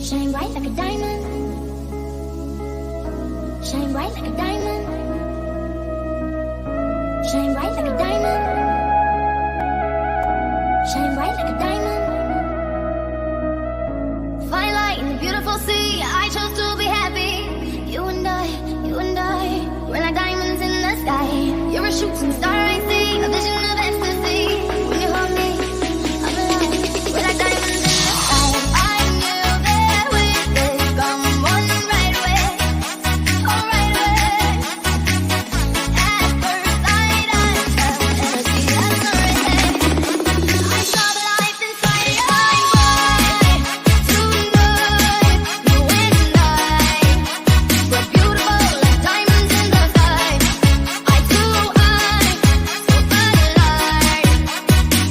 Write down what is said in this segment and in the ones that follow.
Shine bright like a diamond. Shine bright like a diamond. Shine bright like a diamond. Shine bright like a diamond. Fine light in the beautiful sea. I chose to be happy. You and I, we're like diamonds in the sky. You're a shooting star, I see, a vision of ecstasy. When you hold me, I'm alive. We're like diamonds in the sky. I knew that with this come on right away, oh right away. At first sight, I felt energy that's already. I saw the light inside your eyes. Tonight, you and I, we're beautiful like diamonds in the sky. Eye to eye, so alive.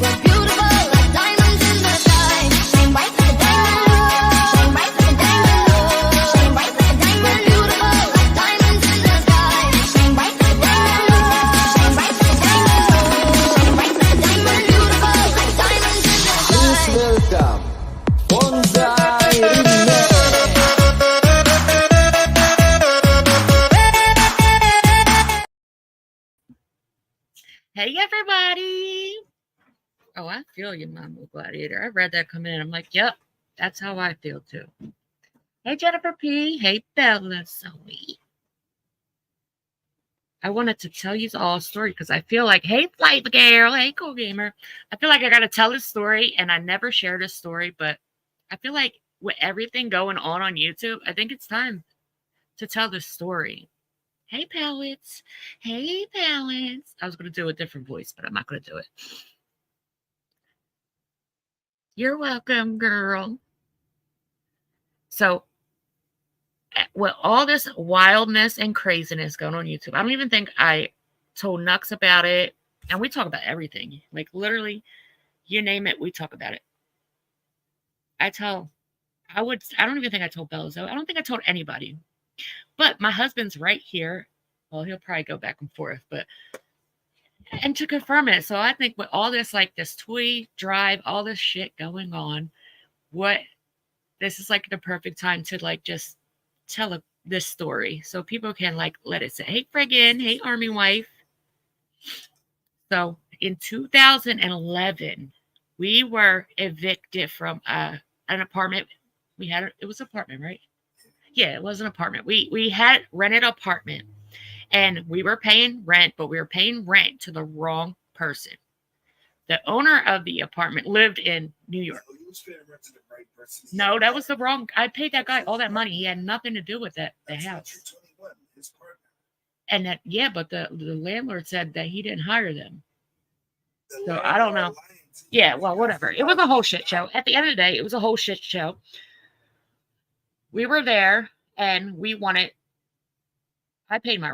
We're beautiful like diamonds in the sky. Shine bright like a diamond. Shine bright like a diamond. Shine bright like a diamond. We're beautiful like diamonds in the sky. Shine bright like a diamond. Shine bright like a diamond. Shine bright like a diamond. We're beautiful like diamonds in the sky. Please welcome Bonsai Remix. Hey everybody! Oh, I feel you, Mama Gladiator. I read that come in. I'm like, yep, that's how I feel too. Hey Jennifer P. Hey Bella Zoe. I wanted to tell you all a story because I feel like, hey Flight Girl, hey Cool Gamer. I feel like I gotta tell this story, and I never share this story, but I feel like with everything going on YouTube, I think it's time to tell this story. Hey, Pallets. Hey, Pallets. I was going to do a different voice, but I'm not going to do it. You're welcome, girl. So, with all this wildness and craziness going on YouTube, I don't even think I told Nux about it. And we talk about everything. Like, literally, you name it, we talk about it. I don't even think I told Bella Zoe. I don't think I told anybody. But my husband's right here. Well, he'll probably go back and forth, and to confirm it. So I think with all this, like this toy drive, all this shit going on, this is like the perfect time to like just tell this story so people can like let it say, hey, friggin', hey, army wife. So in 2011, we were evicted from an apartment. It was an apartment, right? Yeah, it was an apartment. We had rented an apartment, and we were paying rent, but we were paying rent to the wrong person. The owner of the apartment lived in New York. So you was paying rent to the right person. No, that was the wrong. I paid that guy all that money. He had nothing to do with the That's not house. your 21, his partner. And that, yeah, but the landlord said that he didn't hire them. The So I don't know. landlord lying to you. Yeah, well, whatever. It was a whole shit show. At the end of the day, it was a whole shit show. We were there, and I paid my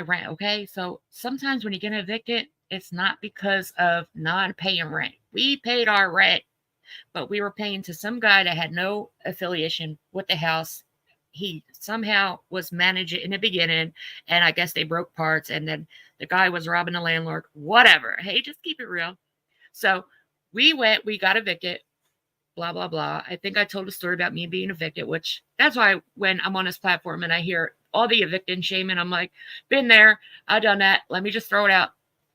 rent, okay? So sometimes when you get evicted, it's not because of not paying rent. We paid our rent, but we were paying to some guy that had no affiliation with the house. He somehow was managing in the beginning, and I guess they broke parts, and then the guy was robbing the landlord, whatever. Hey, just keep it real. So we got evicted. Blah, blah, blah. I think I told a story about me being evicted, which that's why when I'm on this platform and I hear all the evicted shaming, I'm like, been there, I've done that. Let me just throw it out.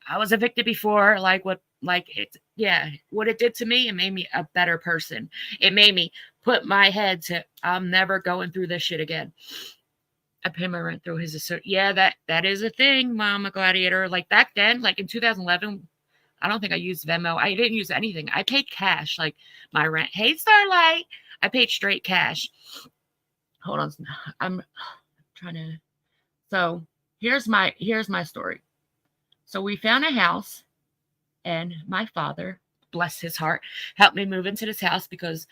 I was evicted before. What it did to me, it made me a better person. It made me put my head to, I'm never going through this shit again. I pay my rent through his associate. Yeah, that is a thing, Mama Gladiator. Like back then, like in 2011, I don't think I used Venmo. I didn't use anything. I paid cash, like my rent. Hey, Starlight. I paid straight cash. Hold on. I'm trying to. So here's my story. So we found a house, and my father, bless his heart, helped me move into this house because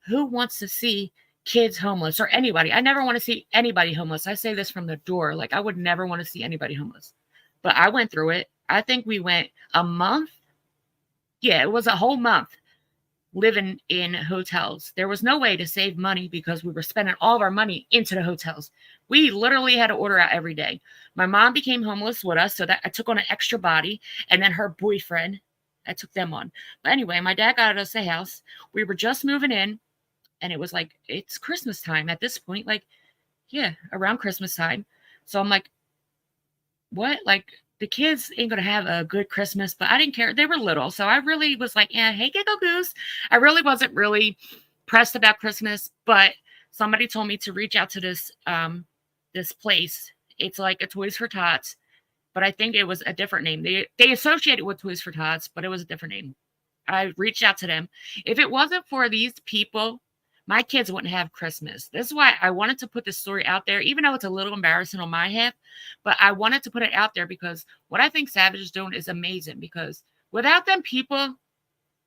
who wants to see kids homeless or anybody? I never want to see anybody homeless. I say this from the door. Like I would never want to see anybody homeless. But I went through it. I think we went a month. Yeah, it was a whole month living in hotels. There was no way to save money because we were spending all of our money into the hotels. We literally had to order out every day. My mom became homeless with us, so that I took on an extra body, and then her boyfriend, I took them on. But anyway, my dad got us a house. We were just moving in. And it was like, it's Christmas time at this point. Like, yeah, around Christmas time. So I'm like, what? Like, the kids ain't gonna have a good Christmas, but I didn't care. They were little, so I really was like, yeah, hey, giggle goose. I really wasn't really pressed about Christmas, but somebody told me to reach out to this place. It's like a Toys for Tots, but I think it was a different name. They associate it with Toys for Tots, but it was a different name. I reached out to them. If it wasn't for these people, my kids wouldn't have Christmas. This is why I wanted to put this story out there, even though it's a little embarrassing on my half, but I wanted to put it out there because what I think Savage is doing is amazing, because without them people,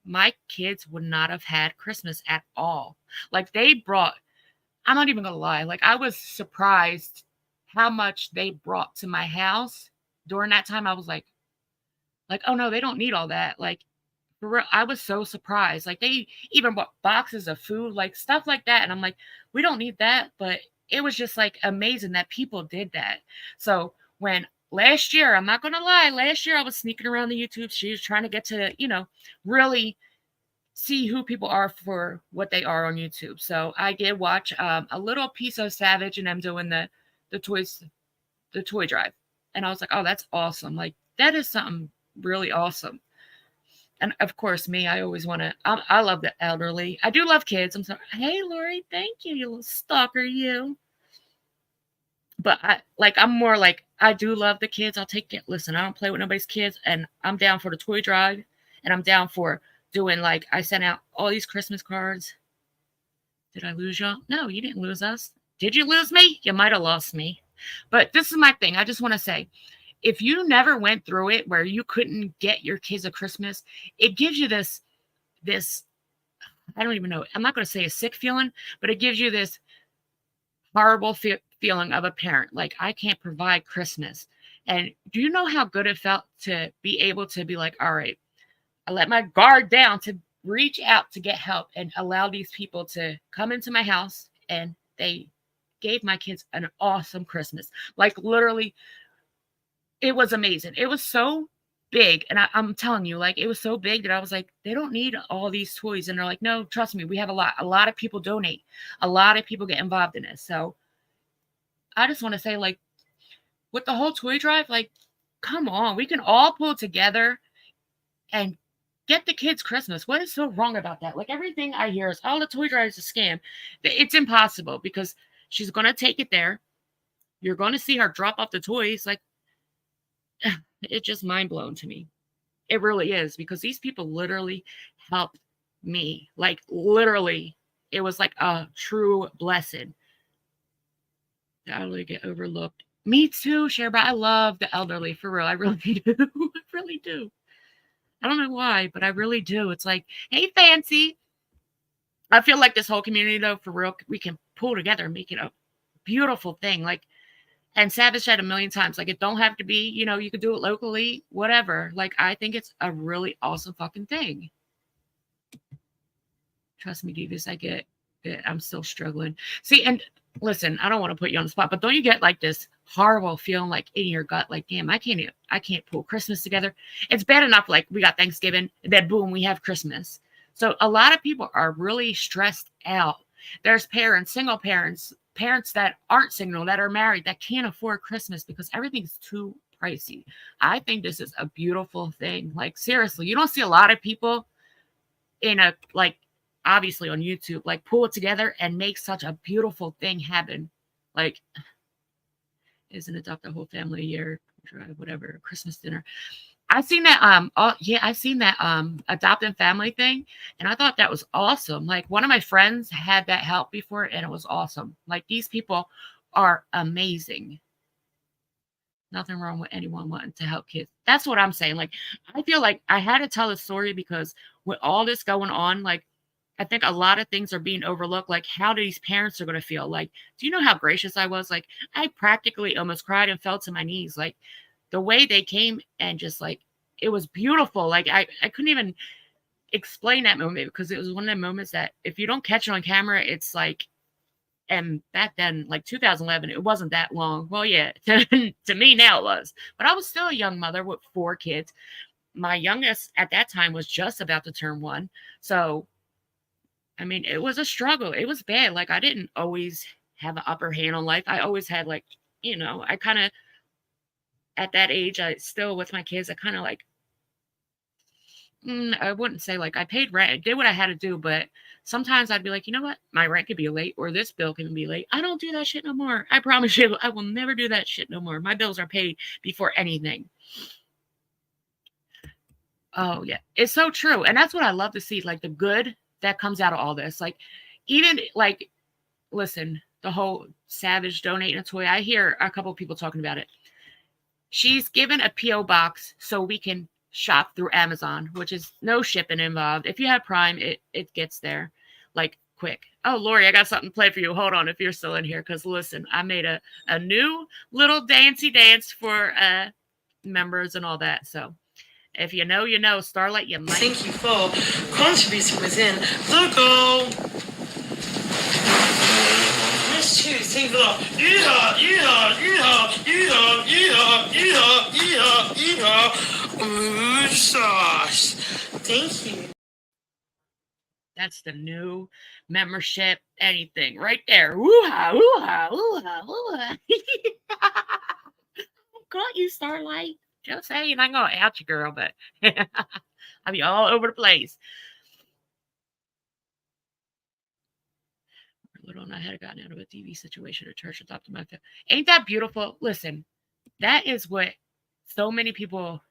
my kids would not have had Christmas at all. Like, they brought, I'm not even gonna lie, like, I was surprised how much they brought to my house during that time. I was like, oh no, they don't need all that. Like, for real, I was so surprised. Like, they even bought boxes of food, like stuff like that. And I'm like, we don't need that. But it was just like amazing that people did that. So when last year, I'm not gonna lie, last year I was sneaking around the YouTube. She was trying to get to, really see who people are for what they are on YouTube. So I did watch a little piece of Savage and them doing the toy drive. And I was like, oh, that's awesome. Like, that is something really awesome. And of course, me, I always want to, I love the elderly. I do love kids. I'm sorry. Hey, Lori, thank you, you little stalker, you. But I'm more like, I do love the kids. I'll take it. Listen, I don't play with nobody's kids. And I'm down for the toy drive. And I'm down for doing, like, I sent out all these Christmas cards. Did I lose y'all? No, you didn't lose us. Did you lose me? You might have lost me. But this is my thing. I just want to say, if you never went through it where you couldn't get your kids a Christmas, it gives you this, I don't even know. I'm not going to say a sick feeling, but it gives you this horrible feeling of a parent. Like, I can't provide Christmas. And do you know how good it felt to be able to be like, all right, I let my guard down to reach out to get help and allow these people to come into my house, and they gave my kids an awesome Christmas. Like, literally, it was amazing. It was so big. And I'm telling you, like, it was so big that I was like, they don't need all these toys. And they're like, no, trust me, we have a lot of people donate. A lot of people get involved in this. So I just want to say, like, with the whole toy drive, like, come on, we can all pull together and get the kids Christmas. What is so wrong about that? Like, everything I hear is, oh, the toy drive is a scam. It's impossible, because she's going to take it there. You're going to see her drop off the toys. Like, it's just mind blown to me. It really is, because these people literally helped me. Like, literally, it was like a true blessing. The elderly get overlooked. Me too, Cher, but I love the elderly, for real. I really do. I really do. I don't know why, but I really do. It's like, hey, Fancy. I feel like this whole community, though, for real, we can pull together and make it a beautiful thing. Like, and Savage said a million times, like, it don't have to be, you could do it locally, whatever. Like, I think it's a really awesome fucking thing. Trust me, Divas, I get it. I'm still struggling. See, and listen, I don't want to put you on the spot, but don't you get like this horrible feeling, like, in your gut, like, damn, I can't pull Christmas together. It's bad enough, like, we got Thanksgiving, and then boom, we have Christmas. So a lot of people are really stressed out. There's parents, single parents that aren't single, that are married, that can't afford Christmas because everything's too pricey. I think this is a beautiful thing. Like, seriously, you don't see a lot of people obviously on YouTube, like, pull it together and make such a beautiful thing happen. Like, isn't adopt the whole family a year, whatever, Christmas dinner. I've seen that adopting family thing, and I thought that was awesome. Like, one of my friends had that help before, and it was awesome. Like, these people are amazing. Nothing wrong with anyone wanting to help kids. That's what I'm saying. Like, I feel like I had to tell a story because with all this going on, like, I think a lot of things are being overlooked. Like, how these parents are going to feel. Like, do you know how gracious I was? Like, I practically almost cried and fell to my knees. Like, the way they came and just, like, it was beautiful. Like, I couldn't even explain that moment, because it was one of the moments that if you don't catch it on camera, it's like, and back then, like 2011, it wasn't that long. Well, yeah, to me now it was. But I was still a young mother with 4 kids. My youngest at that time was just about to turn 1. So I mean, it was a struggle. It was bad. Like, I didn't always have an upper hand on life. I always had, like, I kind of, at that age, I still, with my kids, I kind of like, I wouldn't say like I paid rent, I did what I had to do, but sometimes I'd be like, you know what? My rent could be late or this bill can be late. I don't do that shit no more. I promise you, I will never do that shit no more. My bills are paid before anything. Oh, yeah. It's so true. And that's what I love to see, like the good that comes out of all this. Like, even like, listen, the whole Savage donating a toy. I hear a couple of people talking about it. She's given a P.O. box so we can shop through Amazon, which is no shipping involved. If you have Prime, it gets there like quick. Oh, Lori, I got something to play for you. Hold on if you're still in here. Because listen, I made a new little dancey dance for members and all that. So if you know, you know. Starlight, you might. Thank you for contributing within the goal. Let's choose. Sing the yeehaw, yeehaw, yeehaw, yeehaw, yeehaw, yeehaw, yeehaw, yeehaw. Ooh, sauce. Thank you. That's the new membership, anything right there. Woo-ha, woo-ha, woo-ha, woo-ha. Got you, Starlight. Just saying, I'm going to out you, girl, but I'll be all over the place. Little and I had gotten out of a TV situation at church adopted my family. Ain't that beautiful? Listen, that is what so many people,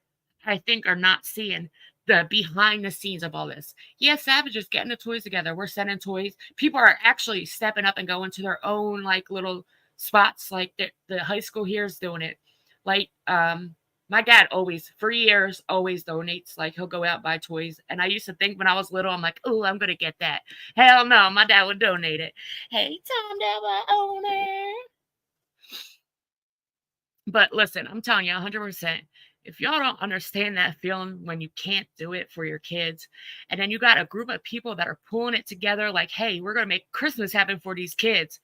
I think, are not seeing. The behind the scenes of all this. Yeah, Savage is getting the toys together. We're sending toys. People are actually stepping up and going to their own like little spots. Like the high school here is doing it. Like my dad always, for years, always donates. Like he'll go out and buy toys. And I used to think when I was little, I'm like, oh, I'm gonna get that. Hell no, my dad would donate it. Hey, Tom Devil owner. But listen, I'm telling you 100%. If y'all don't understand that feeling when you can't do it for your kids, and then you got a group of people that are pulling it together, like, hey, we're going to make Christmas happen for these kids.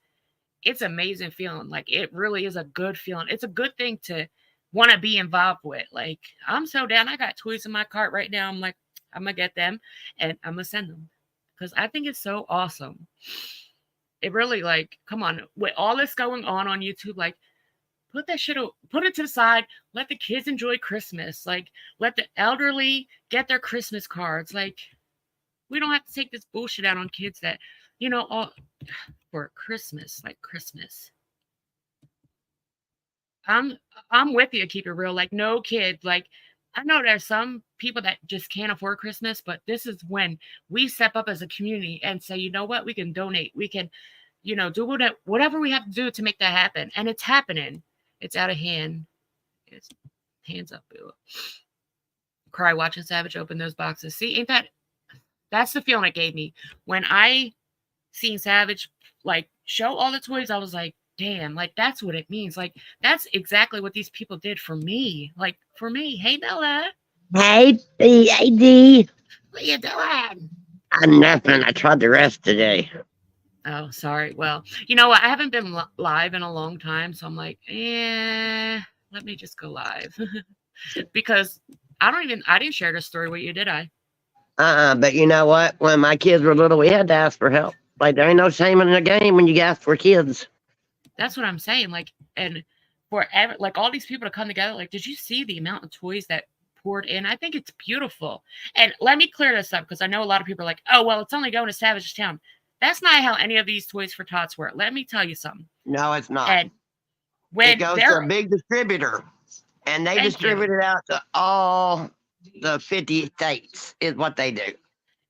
It's an amazing feeling. Like, it really is a good feeling. It's a good thing to want to be involved with. Like, I'm so down. I got toys in my cart right now. I'm like, I'm going to get them and I'm going to send them because I think it's so awesome. It really, like, come on, with all this going on YouTube, like, put that shit, put it to the side. Let the kids enjoy Christmas. Like, let the elderly get their Christmas cards. Like, we don't have to take this bullshit out on kids that, all for Christmas, like Christmas. I'm with you, keep it real. Like, no kid, like, I know there's some people that just can't afford Christmas, but this is when we step up as a community and say, you know what, we can donate. We can, do whatever we have to do to make that happen. And it's happening. It's out of hand. It's hands up, boo. Cry watching Savage open those boxes. See, that's the feeling it gave me. When I seen Savage, like, show all the toys, I was like, damn, like, that's what it means. Like, that's exactly what these people did for me. Like, for me. Hey, Bella. Hey, B.A.D. What you doing? I'm nothing. I tried to rest today. Oh, sorry. Well, you know what? I haven't been live in a long time, so I'm like, let me just go live. Because I didn't share this story with you, did I? But you know what? When my kids were little, we had to ask for help. Like, there ain't no shame in the game when you ask for kids. That's what I'm saying. Like, and like all these people to come together, like, did you see the amount of toys that poured in? I think it's beautiful. And let me clear this up because I know a lot of people are like, oh, well, it's only going to Savage's Town. That's not how any of these Toys for Tots work. Let me tell you something. No, it's not. And when it goes to a big distributor, and they distribute it out to all the 50 states is what they do.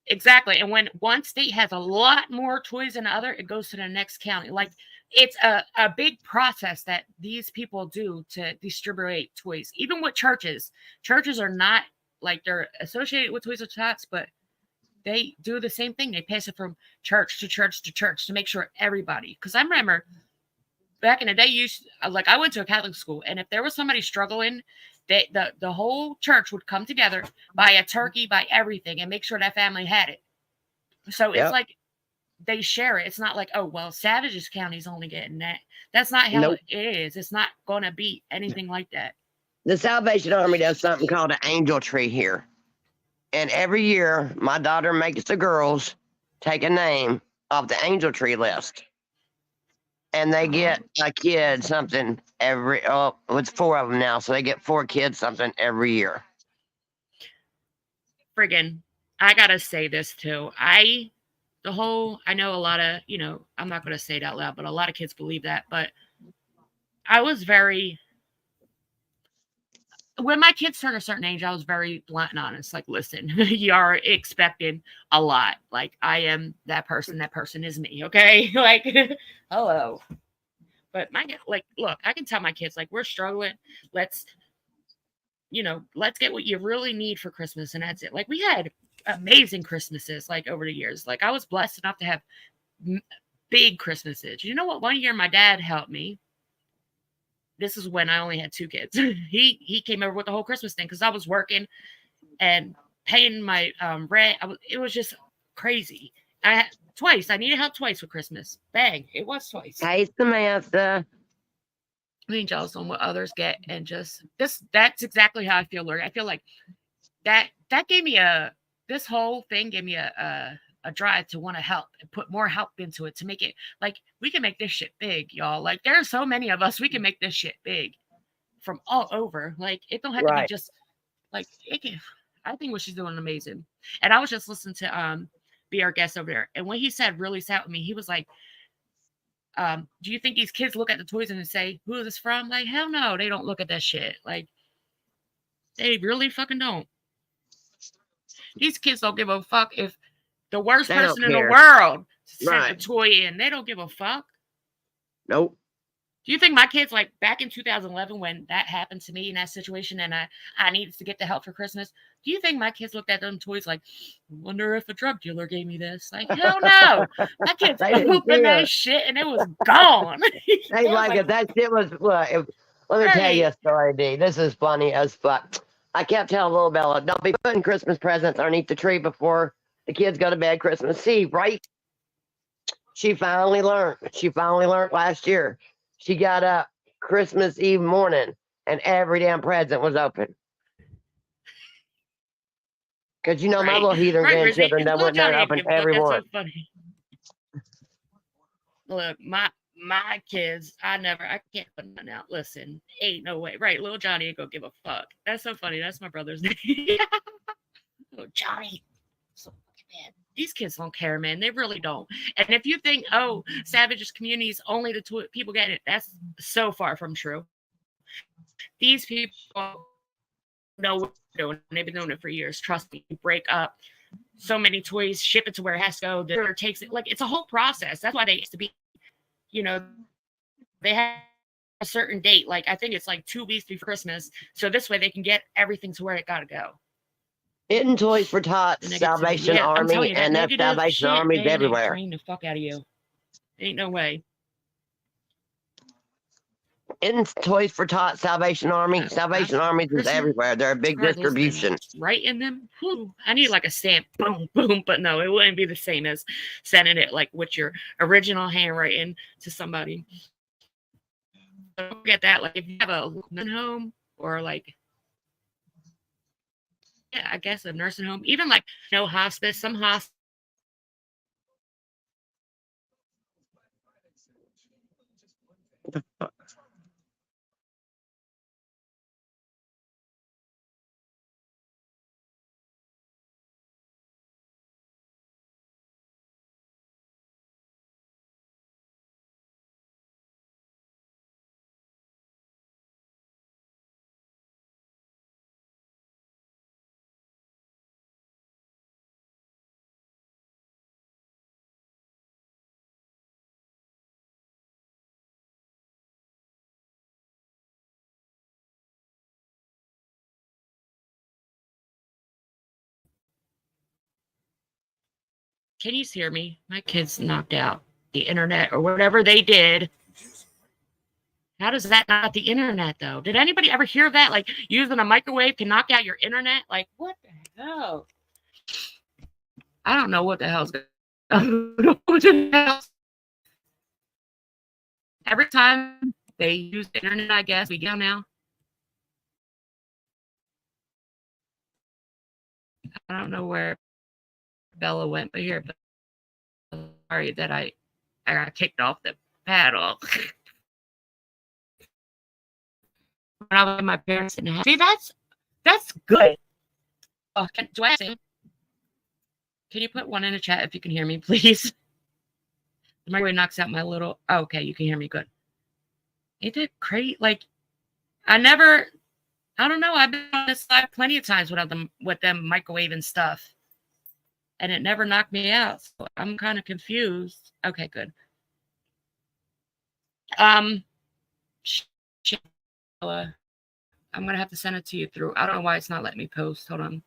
Exactly. And when one state has a lot more toys than other, it goes to the next county. Like, it's a big process that these people do to distribute toys. Even with churches. Churches are not, like, they're associated with Toys for Tots, but they do the same thing. They pass it from church to church to church to make sure everybody. Because I remember back in the day, I went to a Catholic school, and if there was somebody struggling, the whole church would come together, buy a turkey, buy everything, and make sure that family had it. So it's like they share it. It's not like, oh, well, Savage's County's only getting that. That's not how it is. It's not going to be anything like that. The Salvation Army does something called an angel tree here. And every year, my daughter makes the girls take a name off the angel tree list, and they get a kid something every. Oh, it's 4 of them now, so they get 4 kids something every year. Friggin', I gotta say this too. I know a lot of, I'm not gonna say it out loud, but a lot of kids believe that. But I was very, when my kids turned a certain age, I was very blunt and honest. Like, listen, you are expecting a lot. Like, I am that person. That person is me. Okay. Like, hello. But look, I can tell my kids, like, we're struggling. Let's get what you really need for Christmas. And that's it. Like, we had amazing Christmases, like, over the years. Like, I was blessed enough to have big Christmases. You know what? One year my dad helped me. This is when I only had 2 kids. He came over with the whole Christmas thing because I was working and paying my rent. It was just crazy. I needed help twice with Christmas. Bang, it was twice. Hey, Samantha. Being jealous on what others get, and just that's exactly how I feel, Lori. I feel like that gave me this whole thing gave me a drive to want to help and put more help into it, to make it like we can make this shit big, y'all. Like, there are so many of us, we can make this shit big from all over. Like, it don't have to be just like it can. I think what she's doing amazing. And I was just listening to be our guest over there, and when he said really sat with me, he was like, do you think these kids look at the toys and say, who is this from? Like, hell no, they don't look at that shit. Like, they really fucking don't. These kids don't give a fuck if the worst person in the world sent a toy in. They don't give a fuck. Nope. Do you think my kids, like, back in 2011 when that happened to me in that situation and I needed to get the help for Christmas, do you think my kids looked at them toys like, wonder if a drug dealer gave me this? Like, hell no. My kids opened that shit and it was gone. They like it. That shit was, let me tell you a story, D. This is funny as fuck. I kept telling little Bella, don't be putting Christmas presents underneath the tree before the kids go to bed Christmas Eve, right? She finally learned. She finally learned last year. She got up Christmas Eve morning and every damn present was open. Because my little heathen grandchildren that went there and opened every one. That's so funny. Look, my kids, I can't put nothing out. Listen, ain't no way. Right, little Johnny ain't gonna give a fuck. That's so funny. That's my brother's name. Little Johnny. So man, these kids don't care, man. They really don't. And if you think, oh, Savage's community is only the people getting it, that's so far from true. These people know what they're doing. They've been doing it for years. Trust me. Break up so many toys, ship it to where it has to go. The order takes it. Like, it's a whole process. That's why they used to be, they have a certain date. Like, I think it's like 2 weeks before Christmas. So this way they can get everything to where it got to go. Hidden Toys for Tots, Salvation Army, and that Salvation Army's everywhere. Train the fuck out of you. Ain't no way. Hidden Toys for Tots, Salvation Army. Salvation Army's is everywhere. They're a big distribution. Right in them. I need like a stamp. Boom, boom. But no, it wouldn't be the same as sending it like with your original handwriting to somebody. Don't forget that. Like, if you have a nursing home or like, yeah, I guess a nursing home, even like no hospice, some hospice. Can you hear me? My kids knocked out the internet or whatever they did. How does that not the internet, though? Did anybody ever hear that? Like, using a microwave can knock out your internet? Like, what the hell? I don't know what the hell's going on. Every time they use the internet, I guess, we go now. I don't know where Bella went, but here, sorry that I got kicked off the paddle. When I was with my parents didn't have. See, that's good. Oh, do I sing? Can you put one in the chat if you can hear me, please? The microwave knocks out my little. Oh, okay, you can hear me. Good. Ain't that great? Like, I don't know. I've been on this live plenty of times with them microwaving stuff, and it never knocked me out. So I'm kind of confused. Okay, good. I'm gonna have to send it to you through. I don't know why it's not letting me post. Hold on.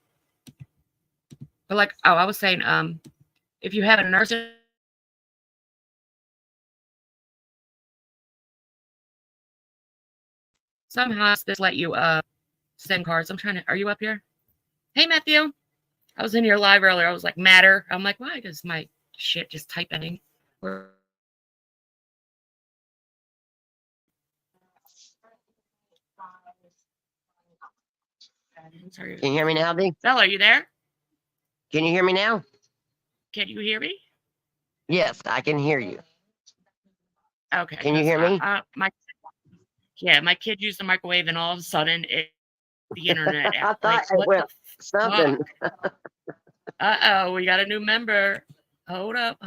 But like, oh, I was saying, if you have a nursing, somehow this let you send cards. I'm trying to. Are you up here? Hey, Matthew. I was in your live earlier. I was like, matter. I'm like, why does my shit just typing? Can you hear me now, D? Bella, are you there? Can you hear me now? Can you hear me? Yes, I can hear you. Okay. Can you hear me? My kid used the microwave, and all of a sudden, the internet. I thought it went something. Uh-oh, we got a new member. Hold up.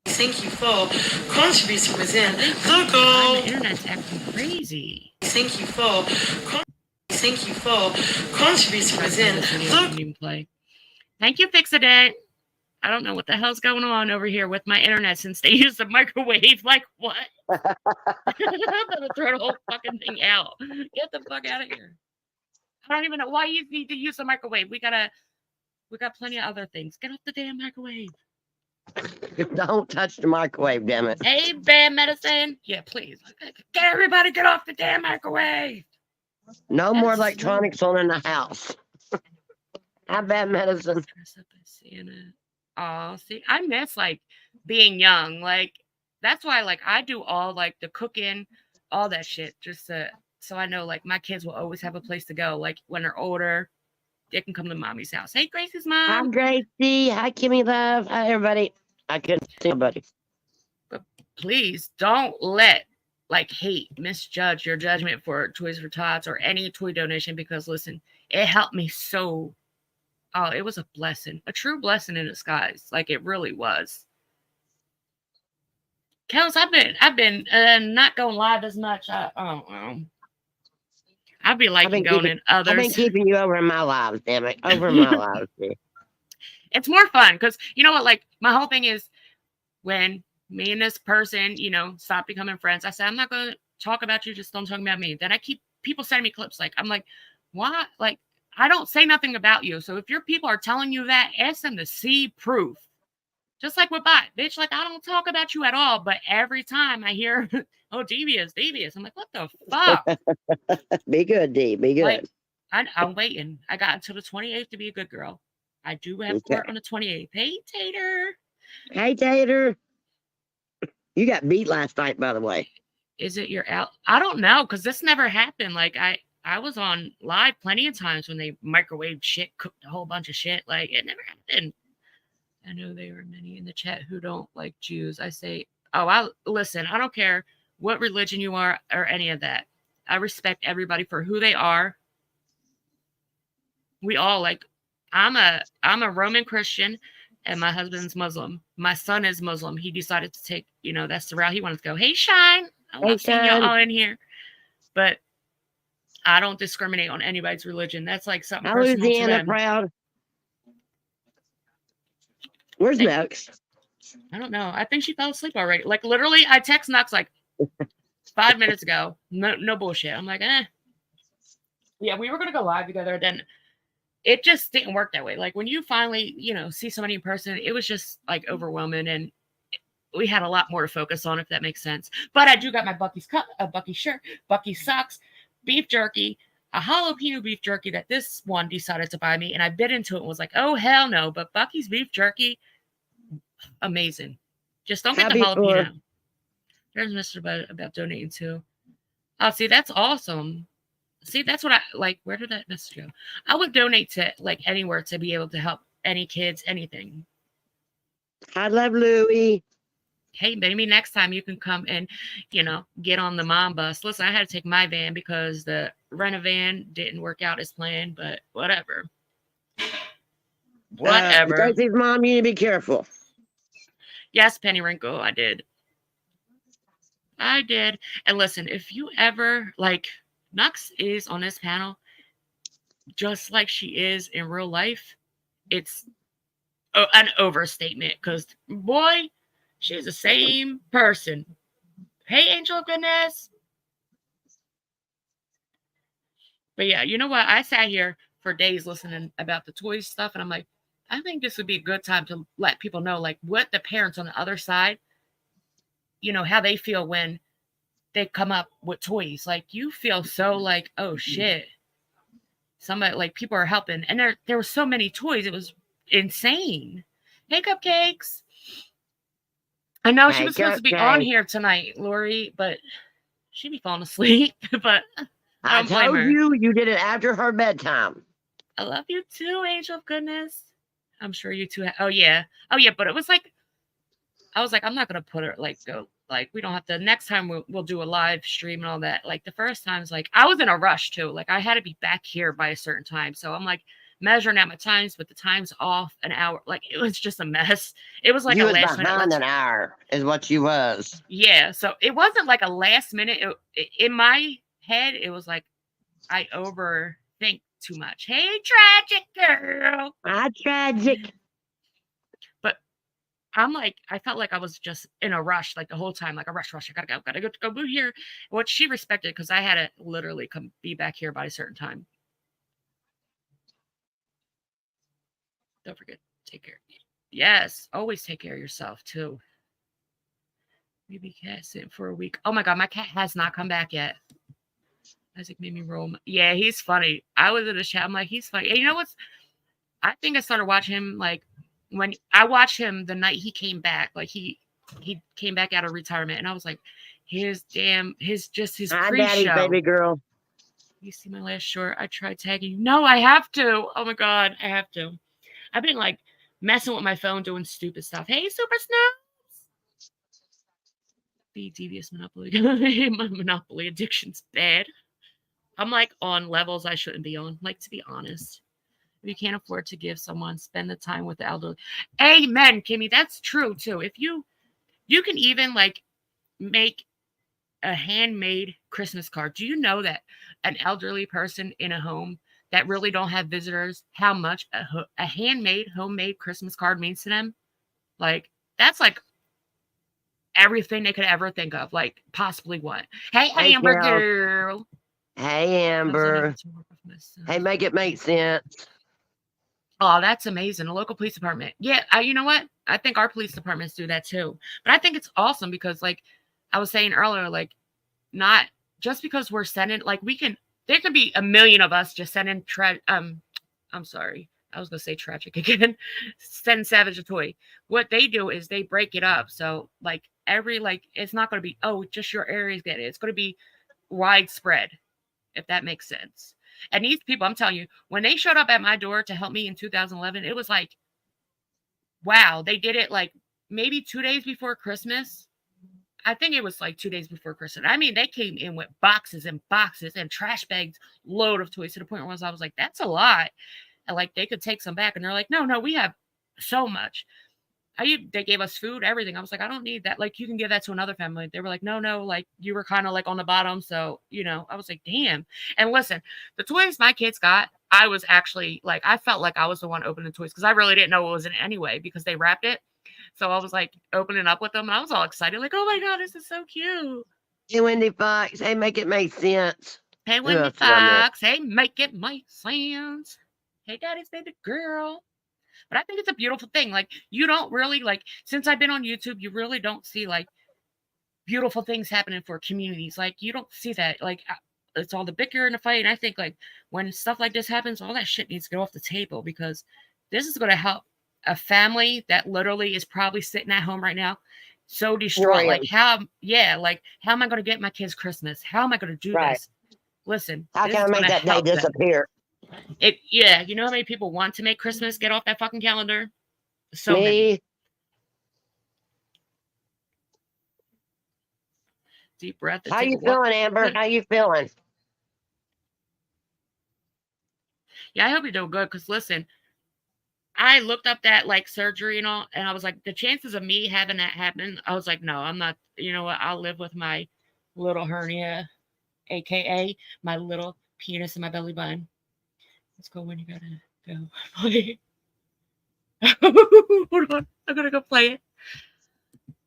Thank you for contributing within the The goal. internet's acting crazy. Thank you for contributing within the Even play. Thank you, Fix-A-Dent. I don't know what the hell's going on over here with my internet since they use the microwave. Like, what? I'm gonna throw the whole fucking thing out. Get the fuck out of here. I don't even know why you need to use the microwave. We got plenty of other things. Get off the damn microwave. Don't touch the microwave, damn it. Hey, bad medicine. Yeah, please. Everybody get off the damn microwave. No more electronics on in the house. Have bad medicine. Oh, see, I miss like being young. Like, that's why like I do all like the cooking, all that shit, just so I know like my kids will always have a place to go. Like when they're older, they can come to mommy's house. Hey, Gracie's mom. Hi, Gracie. Hi, Kimmy Love. Hi, everybody. I couldn't see anybody. But please don't let like hate misjudge your judgment for Toys for Tots or any toy donation, because listen, it helped me so. Oh, it was a blessing, a true blessing in disguise. Like it really was. Kels, I've been not going live as much. I'd be liking going in others. I've been keeping you over in my lives, damn it. Over in my lives. Dude. It's more fun because you know what? Like my whole thing is when me and this person, stop becoming friends. I said, I'm not going to talk about you. Just don't talk about me. Then I keep people sending me clips. Like, I'm like, why? Like, I don't say nothing about you. So if your people are telling you that, ask them to see proof. Just like with Bot, bitch, like I don't talk about you at all. But every time I hear, oh, devious. I'm like, what the fuck? Be good, D. Be good. Like, I'm waiting. I got until the 28th to be a good girl. I do have court on the 28th. Hey, Tater. Hey, Tater. You got beat last night, by the way. Is it your out? I don't know, because this never happened. Like, I was on live plenty of times when they microwaved shit, cooked a whole bunch of shit. Like, it never happened. I know there are many in the chat who don't like Jews. I say, listen, I don't care what religion you are or any of that. I respect everybody for who they are. We all I'm a Roman Christian and my husband's Muslim. My son is Muslim. He decided to take, that's the route he wanted to go. Hey, Shine. I love seeing you all in here. But I don't discriminate on anybody's religion. That's like something personal to them. Proud. Where's Nox? I don't know. I think she fell asleep already. Like literally, I text Nox like 5 minutes ago. No bullshit. I'm like, yeah, we were gonna go live together. Then it just didn't work that way. Like when you finally, see somebody in person, it was just like overwhelming, and we had a lot more to focus on, if that makes sense. But I do got my Bucky's cup, a Bucky shirt, Bucky socks, beef jerky, a jalapeno beef jerky that this one decided to buy me, and I bit into it and was like, oh hell no. But Bucky's beef jerky, amazing. Just don't get the jalapeno. There's Mr. about donating too. Oh, see, that's awesome. See, that's what I like. Where did that message go? I would donate to like anywhere to be able to help any kids, anything. I love Louie. Hey, maybe next time you can come and, get on the mom bus. Listen, I had to take my van because the rent-a-van didn't work out as planned, but whatever. Whatever. Daisy's mom, you need to be careful. Yes, Penny Wrinkle, I did. And listen, if you ever, Nux is on this panel, just like she is in real life, it's an overstatement because, boy, she's the same person. Hey, Angel of Goodness. But yeah, you know what? I sat here for days listening about the toys stuff, and I'm like, I think this would be a good time to let people know, what the parents on the other side, how they feel when they come up with toys. You feel so oh shit. Somebody, people are helping. And there were so many toys. It was insane. Hey, Cupcakes. I know she was supposed to be on here tonight, Lori, but she'd be falling asleep. But I told you did it after her bedtime. I love you too, Angel of Goodness. I'm sure you two. Oh yeah. But it was I was I'm not gonna put her go. We don't have to. Next time we'll do a live stream and all that. The first time's I was in a rush too. I had to be back here by a certain time. So I'm measuring out my times, but the time's off an hour. It was just a mess. It was you a was last behind minute. An hour is what you was. Yeah. So it wasn't a last minute. In my head, it was I overthink too much. Hey, tragic girl. Tragic. But I'm I felt I was just in a rush the whole time, a rush. I gotta go here. What she respected because I had to literally be back here by a certain time. Don't forget, take care. Yes, always take care of yourself too. Maybe cat sitting for a week. Oh my god, my cat has not come back yet. Isaac made me roll. Yeah, he's funny. I was in the chat. I'm he's funny. And you know what's? I think I started watching him when I watched him the night he came back. He came back out of retirement, and I was his pre-show. Daddy, baby girl. You see my last short? I tried tagging. No, I have to. Oh my god, I have to. I've been messing with my phone, doing stupid stuff. Hey, Super Snaps. Be devious Monopoly. My Monopoly addiction's bad. I'm on levels I shouldn't be on. To be honest, if you can't afford to give someone, spend the time with the elderly. Amen, Kimmy. That's true too. If you can even make a handmade Christmas card. Do you know that an elderly person in a home that really don't have visitors, how much a handmade, homemade Christmas card means to them? That's everything they could ever think of, possibly what? Hey, Amber girl. Hey, Amber. Hey, make it make sense. Oh, that's amazing. A local police department. Yeah, you know what? I think our police departments do that too. But I think it's awesome because, I was saying earlier, not just because we're sending, there could be a million of us just sending, I'm sorry. I was going to say tragic again. Send Savage a toy. What they do is they break it up. So, it's not going to be, just your area's getting it. It's going to be widespread, if that makes sense. And these people, I'm telling you, when they showed up at my door to help me in 2011, it was wow, they did it maybe 2 days before Christmas. I think it was 2 days before Christmas. I mean, they came in with boxes and boxes and trash bags, load of toys to the point where I was that's a lot. And they could take some back. And they're no, we have so much. They gave us food, everything. I was I don't need that. You can give that to another family. They were no, you were kind of on the bottom. So, I was damn. And listen, the toys my kids got, I was actually I felt I was the one opening toys because I really didn't know what was in it anyway because they wrapped it. So I was opening up with them and I was all excited. Oh my God, this is so cute. Hey, Wendy Fox. Hey, make it make sense. Hey, Wendy Fox. Hey, make it make sense. Hey, Daddy's baby girl. But I think it's a beautiful thing. You don't really, since I've been on YouTube, you really don't see, beautiful things happening for communities. You don't see that. It's all the bicker and the fight. And I think, when stuff like this happens, all that shit needs to go off the table because this is going to help a family that literally is probably sitting at home right now so distraught. Right. How am I going to get my kids Christmas? How am I going to do this? Listen. How can I make that day disappear? Yeah, you know how many people want to make Christmas get off that fucking calendar? So many. Me, Deep breath. how Take you a walk. feeling, Amber? How you feeling? Yeah, I hope you're doing good. Cause listen, I looked up that like surgery and all, and I was like, the chances of me having that happen, I was like, no, I'm not. You know what? I'll live with my little hernia, aka my little penis in my belly button. Let's go when you gotta go play. Hold on, I'm gonna go play it.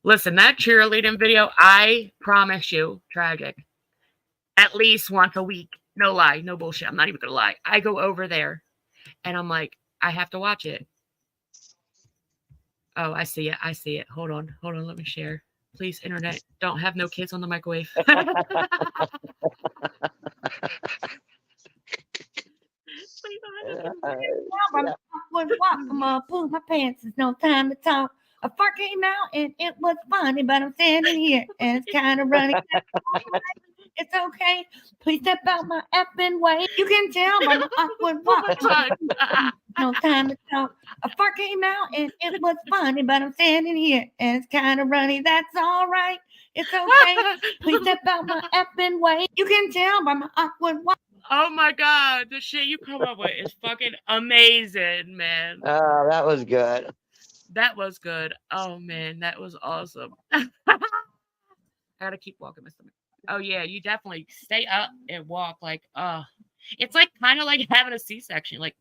Listen, that cheerleading video, I promise you, tragic. At least once a week. No lie, no bullshit. I'm not even gonna lie. I go over there and I'm like, I have to watch it. Oh, I see it. I see it. Hold on. Hold on. Let me share. Please, internet, don't have no kids on the microwave. Please don't have no kids. Yeah. Would walk from up, pull my pants. There's no time to talk. A fart came out and it was funny, but I'm standing here and it's kind of running. It's okay. Please step out my effing way. You can tell by my awkward walk. No time to talk. A fart came out and it was funny, but I'm standing here and it's kind of runny. That's all right. It's okay. Please step out my effing way. You can tell by my awkward walk. Oh my god, the shit you come up with is fucking amazing, man. Oh, that was good. That was good. Oh man, that was awesome. I gotta keep walking my stomach. Oh yeah, you definitely stay up and walk like it's like kind of like having a C-section, like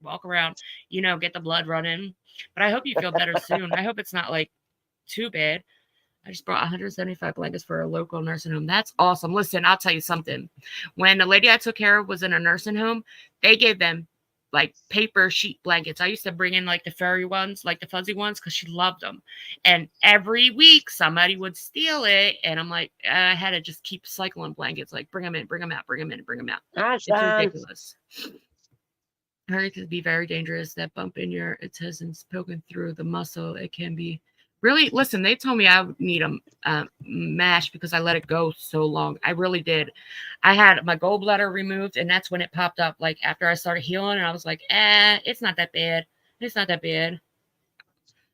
walk around, get the blood running. But I hope you feel better soon. I hope it's not like too bad. I just brought 175 blankets for a local nursing home. That's awesome. Listen, I'll tell you something. When the lady I took care of was in a nursing home, they gave them like paper sheet blankets. I used to bring in like the furry ones, like the fuzzy ones, because she loved them. And every week somebody would steal it. And I'm like, I had to just keep cycling blankets, like bring them in, bring them out, bring them in, bring them out. That's It's ridiculous. Hernia can be very dangerous. That bump in your intestines poking through the muscle, it can be really. Listen, they told me I would need a mash because I let it go so long. I really did. I had my gallbladder removed, and that's when it popped up. Like after I started healing, and I was like, it's not that bad. It's not that bad.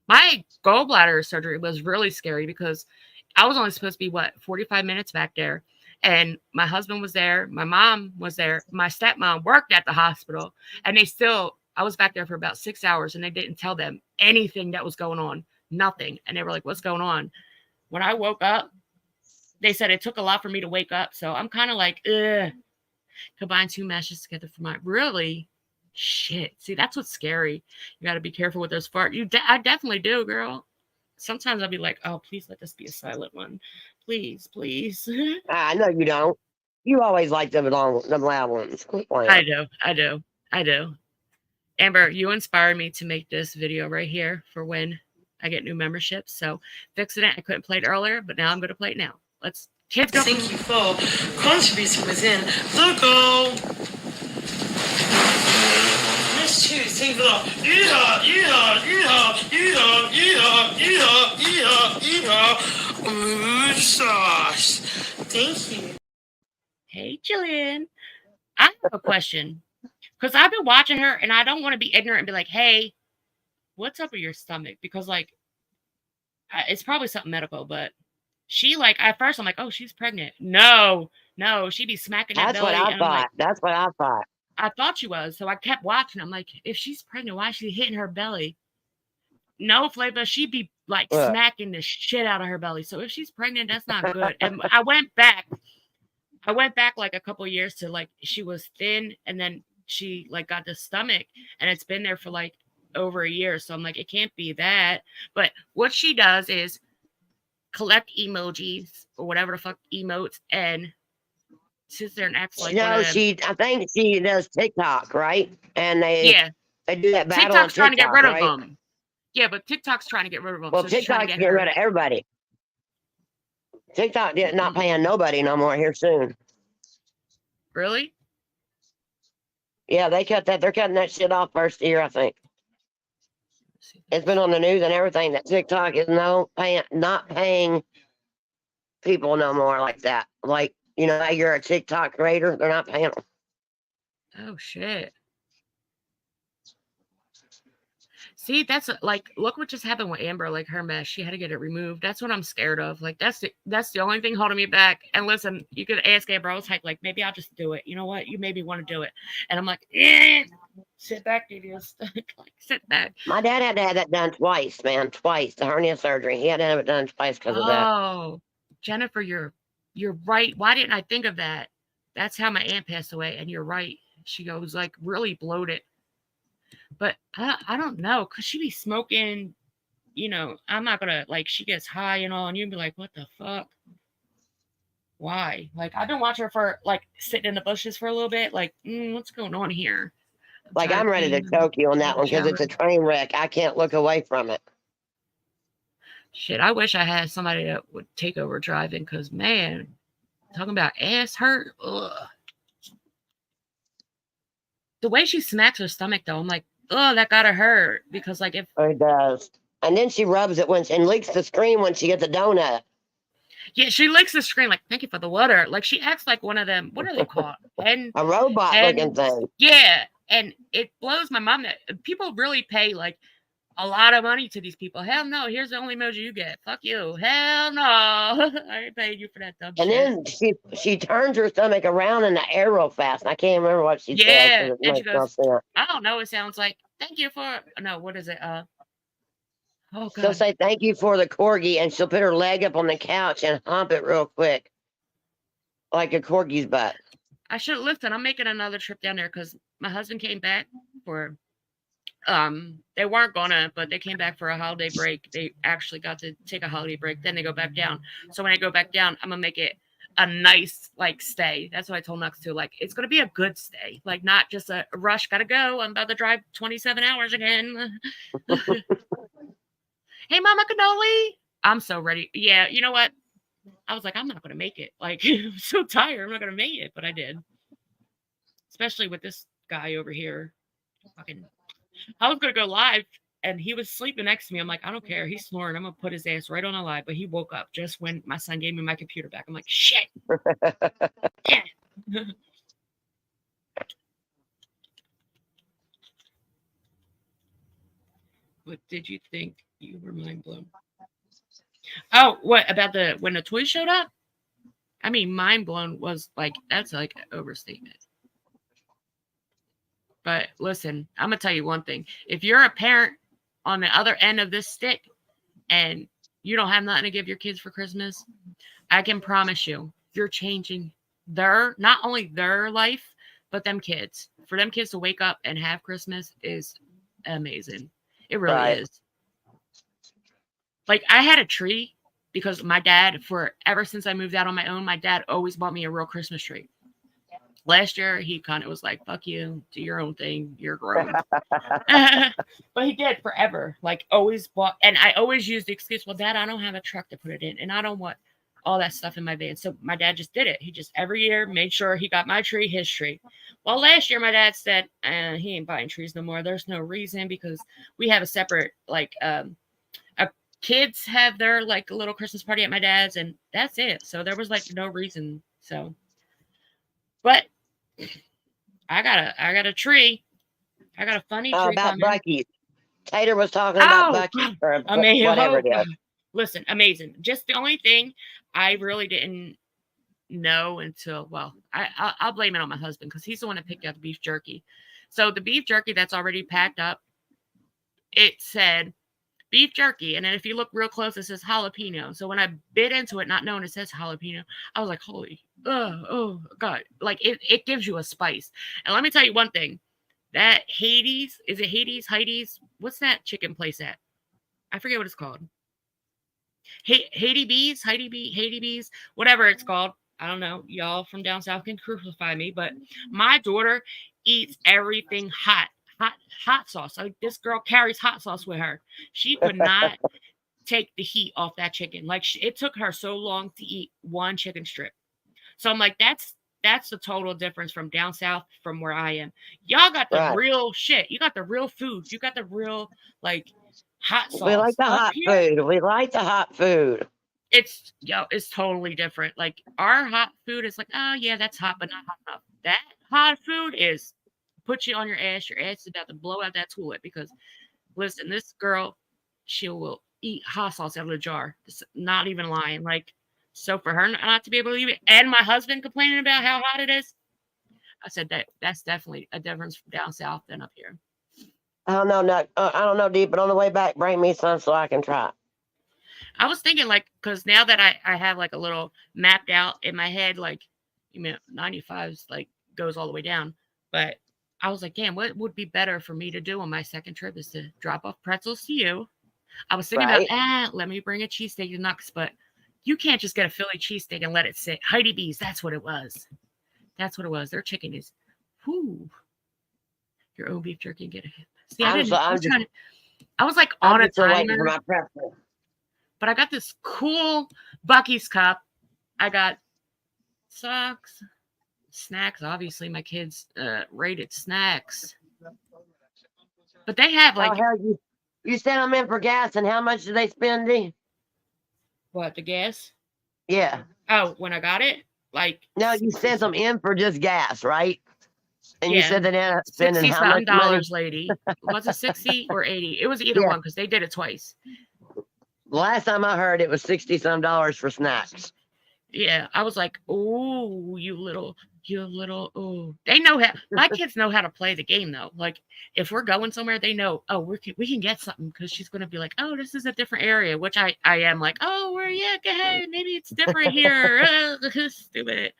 My gallbladder surgery was really scary because I was only supposed to be 45 minutes back there. And my husband was there. My mom was there. My stepmom worked at the hospital. And I was back there for about 6 hours and they didn't tell them anything that was going on. Nothing. And they were like, what's going on? When I woke up, they said it took a lot for me to wake up. So I'm kind of like, combine two meshes together for my, really? Shit. See, that's what's scary. You got to be careful with those farts. I definitely do, girl. Sometimes I'll be like, oh, please let this be a silent one. Please, please. I know you don't. You always like them loud ones. I do. Amber, you inspired me to make this video right here for when I get new memberships. So fixing it. I couldn't play it earlier, but now I'm going to play it now. Kids go. Thank you for contributing within the goal. Let's choose. Sing the yeehaw, yeehaw, yeehaw, yeehaw, yeehaw, yeehaw, yeehaw, yeehaw. Ooh, sauce. Thank you. Hey, Jillian. I have a question. Because I've been watching her and I don't want to be ignorant and be like, hey, what's up with your stomach? Because, like, it's probably something medical, but she, like, at first I'm like, oh, she's pregnant. No, she be smacking that belly. That's what I thought. Like, that's what I thought. I thought she was. So I kept watching. I'm like, if she's pregnant, why is she hitting her belly? No, Flavor, she'd be, like, smacking the shit out of her belly. So if she's pregnant, that's not good. And I went back like a couple years to, like, she was thin and then she, like, got the stomach and it's been there for, like, over a year. So I'm like, it can't be that. But what she does is collect emojis or whatever the fuck emotes and sits there and acts like I think she does TikTok, right? And they do that battle. TikTok's trying to get rid of them. Yeah, but TikTok's trying to get rid of them. Well, so TikTok's getting rid of everybody. TikTok not paying nobody no more here soon. Really? Yeah, they cut that. They're cutting that shit off first year, I think. It's been on the news and everything that TikTok is not paying people no more like that. Like, you're a TikTok creator, they're not paying them. Oh shit. See, that's like, look what just happened with Amber, like her mess. She had to get it removed. That's what I'm scared of. Like that's the only thing holding me back. And listen, you could ask Amber. I was like maybe I'll just do it. You know what? You made me want to do it. And I'm like, sit back, Devious. Like, sit back. My dad had to have that done twice, man, twice. The hernia surgery. He had to have it done twice because of that. Oh, Jennifer, you're right. Why didn't I think of that? That's how my aunt passed away. And you're right. She goes like really bloated. But I don't know, cause she be smoking. You know, I'm not gonna like. She gets high and all, and you'd be like, "What the fuck? Why?" Like I've been watching her for like sitting in the bushes for a little bit. Like, what's going on here? Like I'm ready to choke you on that one because it's a train wreck. I can't look away from it. Shit, I wish I had somebody that would take over driving. Cause man, talking about ass hurt. Ugh. The way she smacks her stomach, though, I'm like, oh, that gotta hurt. Because like if It does. And then she rubs it and licks the screen when she gets a donut. yeah, she licks the screen like, thank you for the water. Like she acts like one of them. What are they called? A robot looking thing. Yeah, and it blows my mind that people really pay like a lot of money to these people. Hell no, here's the only emoji you get. Fuck you. Hell no. I ain't paying you for that dumb And shit. then she turns her stomach around in the air real fast. And I can't remember what she said. Yeah, 'Cause it and she makes no goes, sense. I don't know. It sounds like thank you for no. What is it? Oh She'll god. say thank you for the corgi, and she'll put her leg up on the couch and hump it real quick, like a corgi's butt. I should listen. I'm making another trip down there because my husband came back for they weren't gonna, but they came back for a holiday break. They actually got to take a holiday break, then they go back down. So when I go back down, I'm gonna make it a nice like stay. That's what I told Nux to. Like it's gonna be a good stay, like not just a rush, gotta go. I'm about to drive 27 hours again. Hey Mama Cannoli. I'm so ready. Yeah, you know what? I was like, I'm not gonna make it. Like I'm so tired, I'm not gonna make it, but I did. Especially with this guy over here. Fucking I was gonna go live and he was sleeping next to me. I'm like, I don't care. He's snoring. I'm gonna put his ass right on a live. But he woke up just when my son gave me my computer back. I'm like, shit. Yeah. What did you think? You were mind blown. Oh, what about when the toys showed up? I mean, mind blown was like that's like an overstatement. But listen, I'm gonna tell you one thing. If you're a parent on the other end of this stick and you don't have nothing to give your kids for Christmas, I can promise you, you're changing not only their life, but them kids. For them kids to wake up and have Christmas is amazing. It really is. Like I had a tree because my dad, ever since I moved out on my own, my dad always bought me a real Christmas tree. Last year, he kind of was like, fuck you, do your own thing, you're grown. But he did forever, like always bought, and I always used the excuse, well, Dad, I don't have a truck to put it in, and I don't want all that stuff in my van. So my dad just did it. He just every year made sure he got my tree, his tree. Well, last year, my dad said, he ain't buying trees no more. There's no reason because we have a separate, like, kids have their like little Christmas party at my dad's, and that's it. So there was like no reason. So, but I got a tree. I got a funny tree about coming. Buc-ee's. Tater was talking about Buc-ee's or amazing. whatever it is. Listen, amazing. Just the only thing I really didn't know until I'll blame it on my husband because he's the one that picked out the beef jerky. So the beef jerky that's already packed up, it said beef jerky, and then if you look real close, it says jalapeno. So when I bit into it, not knowing it says jalapeno, I was like, holy, oh god, like it gives you a spice. And let me tell you one thing, that Hades, is it Hades? What's that chicken place at? I forget what it's called. Haiti Bees, whatever it's called. I don't know. Y'all from down south can crucify me, but my daughter eats everything hot sauce. Like this girl carries hot sauce with her. She could not take the heat off that chicken. Like it took her so long to eat one chicken strip. So I'm like, that's the total difference from down south from where I am. Y'all got the real shit. You got the real food. You got the real like hot sauce. We like the hot food. We like the hot food. It's totally different. Like our hot food is like, oh yeah, that's hot, but not hot enough. That hot food is put you on your ass. Your ass is about to blow out that toilet because Listen, this girl, she will eat hot sauce out of the jar. Not even lying. Like, so for her not to be able to eat it, and my husband complaining about how hot it is, I said that's definitely a difference from down south than up here. I don't know, I don't know, Deep, but on the way back, bring me some so I can try it. I was thinking, like, because now that I have like a little mapped out in my head, like, 95's like goes all the way down, but I was like, damn, what would be better for me to do on my second trip is to drop off pretzels to you. I was thinking Right. about, let me bring a cheesesteak to Nux, but you can't just get a Philly cheesesteak and let it sit. Heidi B's, that's what it was. That's what it was. Their chicken is, whoo, your own beef jerky. Get it. See, I was like on a I'm just waiting for timer, my pretzel. but I got this cool Buc-ee's cup. I got socks, snacks. Obviously, my kids rated snacks, but they have like Oh, hell, you sent them in for gas, and how much did they spend, D? what, the gas? Yeah. Oh, when I got it, like No, you sent them in for just gas, right? And you yeah, said they ended up spending how much $60 money? lady. Was it 60 or 80? It was either Yeah. one because they did it twice. Last time I heard, it was $60-some for snacks. Yeah, I was like, oh, you little, oh. They know how. My kids know how to play the game though. Like if we're going somewhere, they know. Oh, we can get something because she's gonna be like, oh, this is a different area, which I am like, oh, where yeah, go ahead, maybe it's different here. Stupid.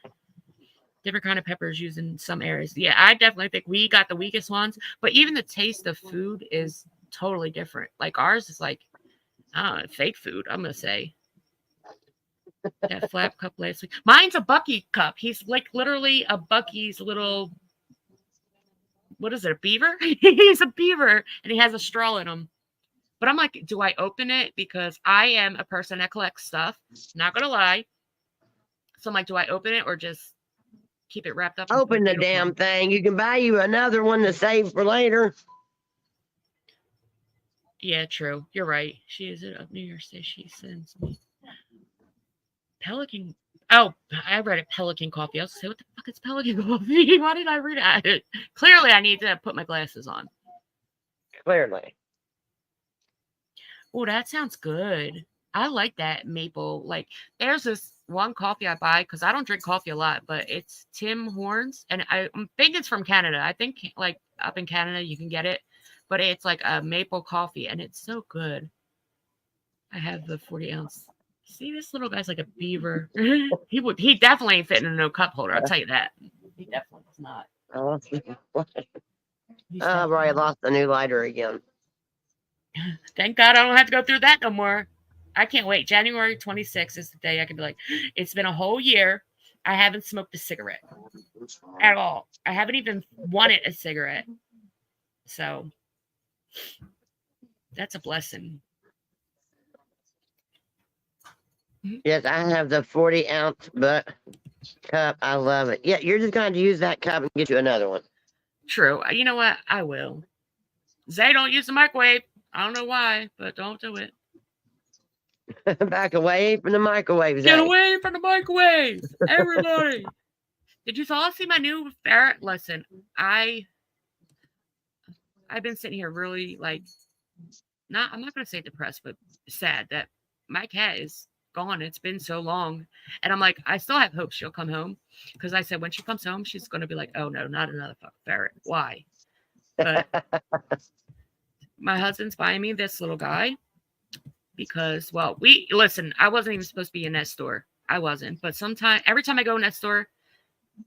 Different kind of peppers used in some areas. Yeah, I definitely think we got the weakest ones, but even the taste of food is totally different. Like ours is like, fake food. I'm gonna say. That flap cup last week. Mine's a Bucky cup. He's like literally a Bucky's little, what is it, a beaver? He's a beaver and he has a straw in him. But I'm like, do I open it? Because I am a person that collects stuff. Not going to lie. So I'm like, do I open it or just keep it wrapped up? Open the damn thing. You can buy you another one to save for later. Yeah, true. You're right. She is it of New Year's Day. She sends me. Pelican. Oh, I read it. Pelican coffee. I was say, what the fuck is Pelican coffee? Why did I read it? Clearly, I need to put my glasses on. Clearly. Oh, that sounds good. I like that maple. Like, there's this one coffee I buy because I don't drink coffee a lot, but it's Tim Hortons, and I think it's from Canada. I think like up in Canada you can get it, but it's like a maple coffee, and it's so good. I have the 40-ounce. See, this little guy's like a beaver. He definitely ain't fitting in no cup holder. I'll tell you that. He definitely does not. Oh, I've already lost the new lighter again. Thank God I don't have to go through that no more. I can't wait. January 26th is the day I can be like, it's been a whole year. I haven't smoked a cigarette at all. I haven't even wanted a cigarette. So that's a blessing. Yes, I have the 40-ounce cup. I love it. Yeah, you're just going to use that cup and get you another one. True. You know what? I will. Zay, don't use the microwave. I don't know why, but don't do it. Back away from the microwave, Zay. Get away from the microwave, everybody. Did you all see my new ferret? Listen, I've been sitting here really like, I'm not going to say depressed, but sad that my cat is gone. It's been so long. And I'm like, I still have hope she'll come home. Because I said, when she comes home, she's going to be like, oh no, not another fucking ferret. Why? But my husband's buying me this little guy. Because, well, I wasn't even supposed to be in that store. I wasn't. But every time I go in that store,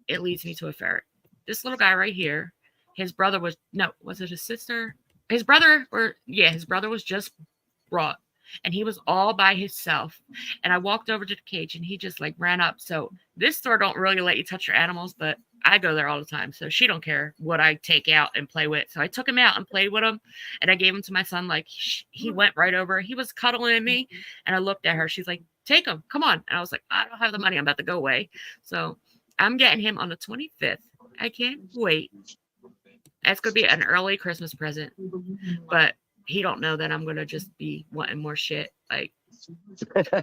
it leads me to a ferret. This little guy right here, his brother was it his sister? His brother was just brought. And he was all by himself. And I walked over to the cage and he just like ran up. So this store don't really let you touch your animals, but I go there all the time. So she don't care what I take out and play with. So I took him out and played with him. And I gave him to my son. Like he went right over. He was cuddling me. And I looked at her. She's like, take him. Come on. And I was like, I don't have the money. I'm about to go away. So I'm getting him on the 25th. I can't wait. That's going to be an early Christmas present. But he don't know that I'm going to just be wanting more shit. Like,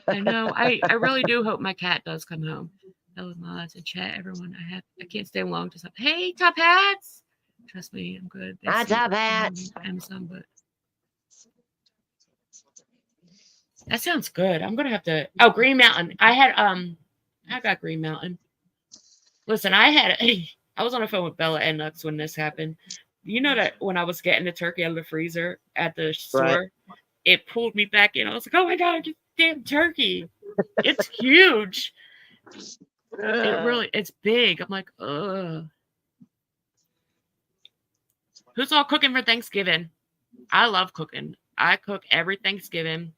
I know. I really do hope my cat does come home. Hello, mods and chat, everyone. I can't stay long. Just hey, Top Hats. Trust me, I'm good. Hi, Top Hats. Amazon, but That sounds good. I'm gonna have to. Oh, Green Mountain. I got Green Mountain. Listen, I was on the phone with Bella and Nux when this happened. You know that when I was getting the turkey out of the freezer at the Right. store, it pulled me back in. I was like, oh my god, damn turkey! It's huge. It's big. I'm like, ugh. Who's all cooking for Thanksgiving? I love cooking. I cook every Thanksgiving.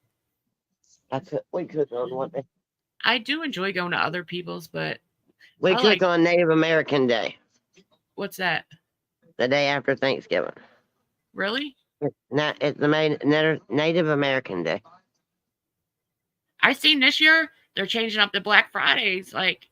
That's what we cook on one day. I do enjoy going to other people's, but We I cook like- on Native American Day, what's that? the day after Thanksgiving. Really? It's the Native American Day. I seen this year they're changing up the Black Fridays, like,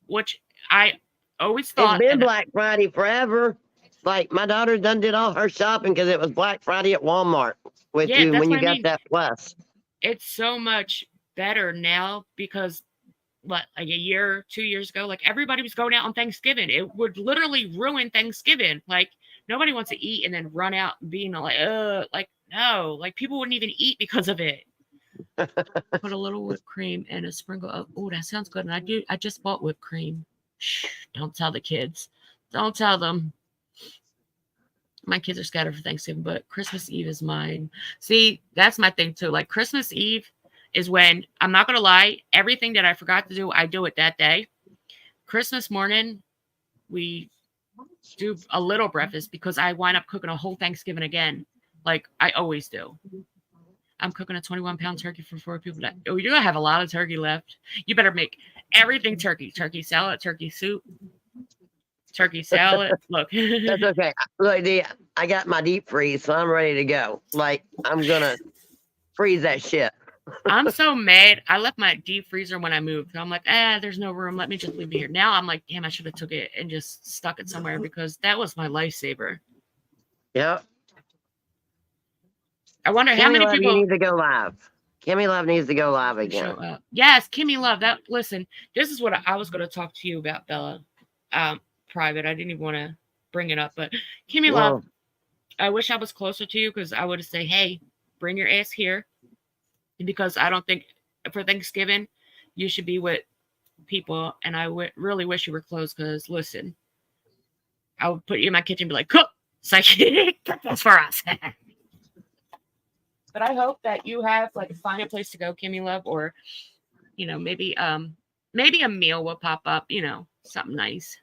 which I always thought. It's been Black Friday forever. Like my daughter done did all her shopping because it was Black Friday at Walmart with Yeah, you that's when you what I got mean. that plus. It's so much better now because like a year, 2 years ago, like everybody was going out on Thanksgiving. It would literally ruin Thanksgiving. Like nobody wants to eat and then run out being like no, like people wouldn't even eat because of it. Put a little whipped cream and a sprinkle of that sounds good. And I just bought whipped cream. Shh, don't tell the kids. Don't tell them. My kids are scattered for Thanksgiving, but Christmas Eve is mine. See, that's my thing too. Like Christmas Eve is when, I'm not going to lie, everything that I forgot to do, I do it that day. Christmas morning, we do a little breakfast because I wind up cooking a whole Thanksgiving again, like I always do. I'm cooking a 21-pound turkey for 4 people. You're going to have a lot of turkey left. You better make everything turkey. Turkey salad, turkey soup, turkey salad. Look. That's okay. Look, I got my deep freeze, so I'm ready to go. Like I'm gonna freeze that shit. I'm so mad. I left my deep freezer when I moved. I'm like, there's no room. Let me just leave it here. Now I'm like, damn, I should have took it and just stuck it somewhere because that was my lifesaver. Yep. I wonder how many people need to go live. Kimmy Love needs to go live again. show up. Yes, Kimmy Love. Listen, this is what I was going to talk to you about, Bella. Private. I didn't even want to bring it up, but Kimmy Love, I wish I was closer to you because I would have said, hey, bring your ass here. Because I don't think for Thanksgiving you should be with people, and I would really wish you were close because listen, I would put you in my kitchen and be like, cook. It's like that's for us. But I hope that you have find a place to go, Kimmy Love, or maybe a meal will pop up, something nice.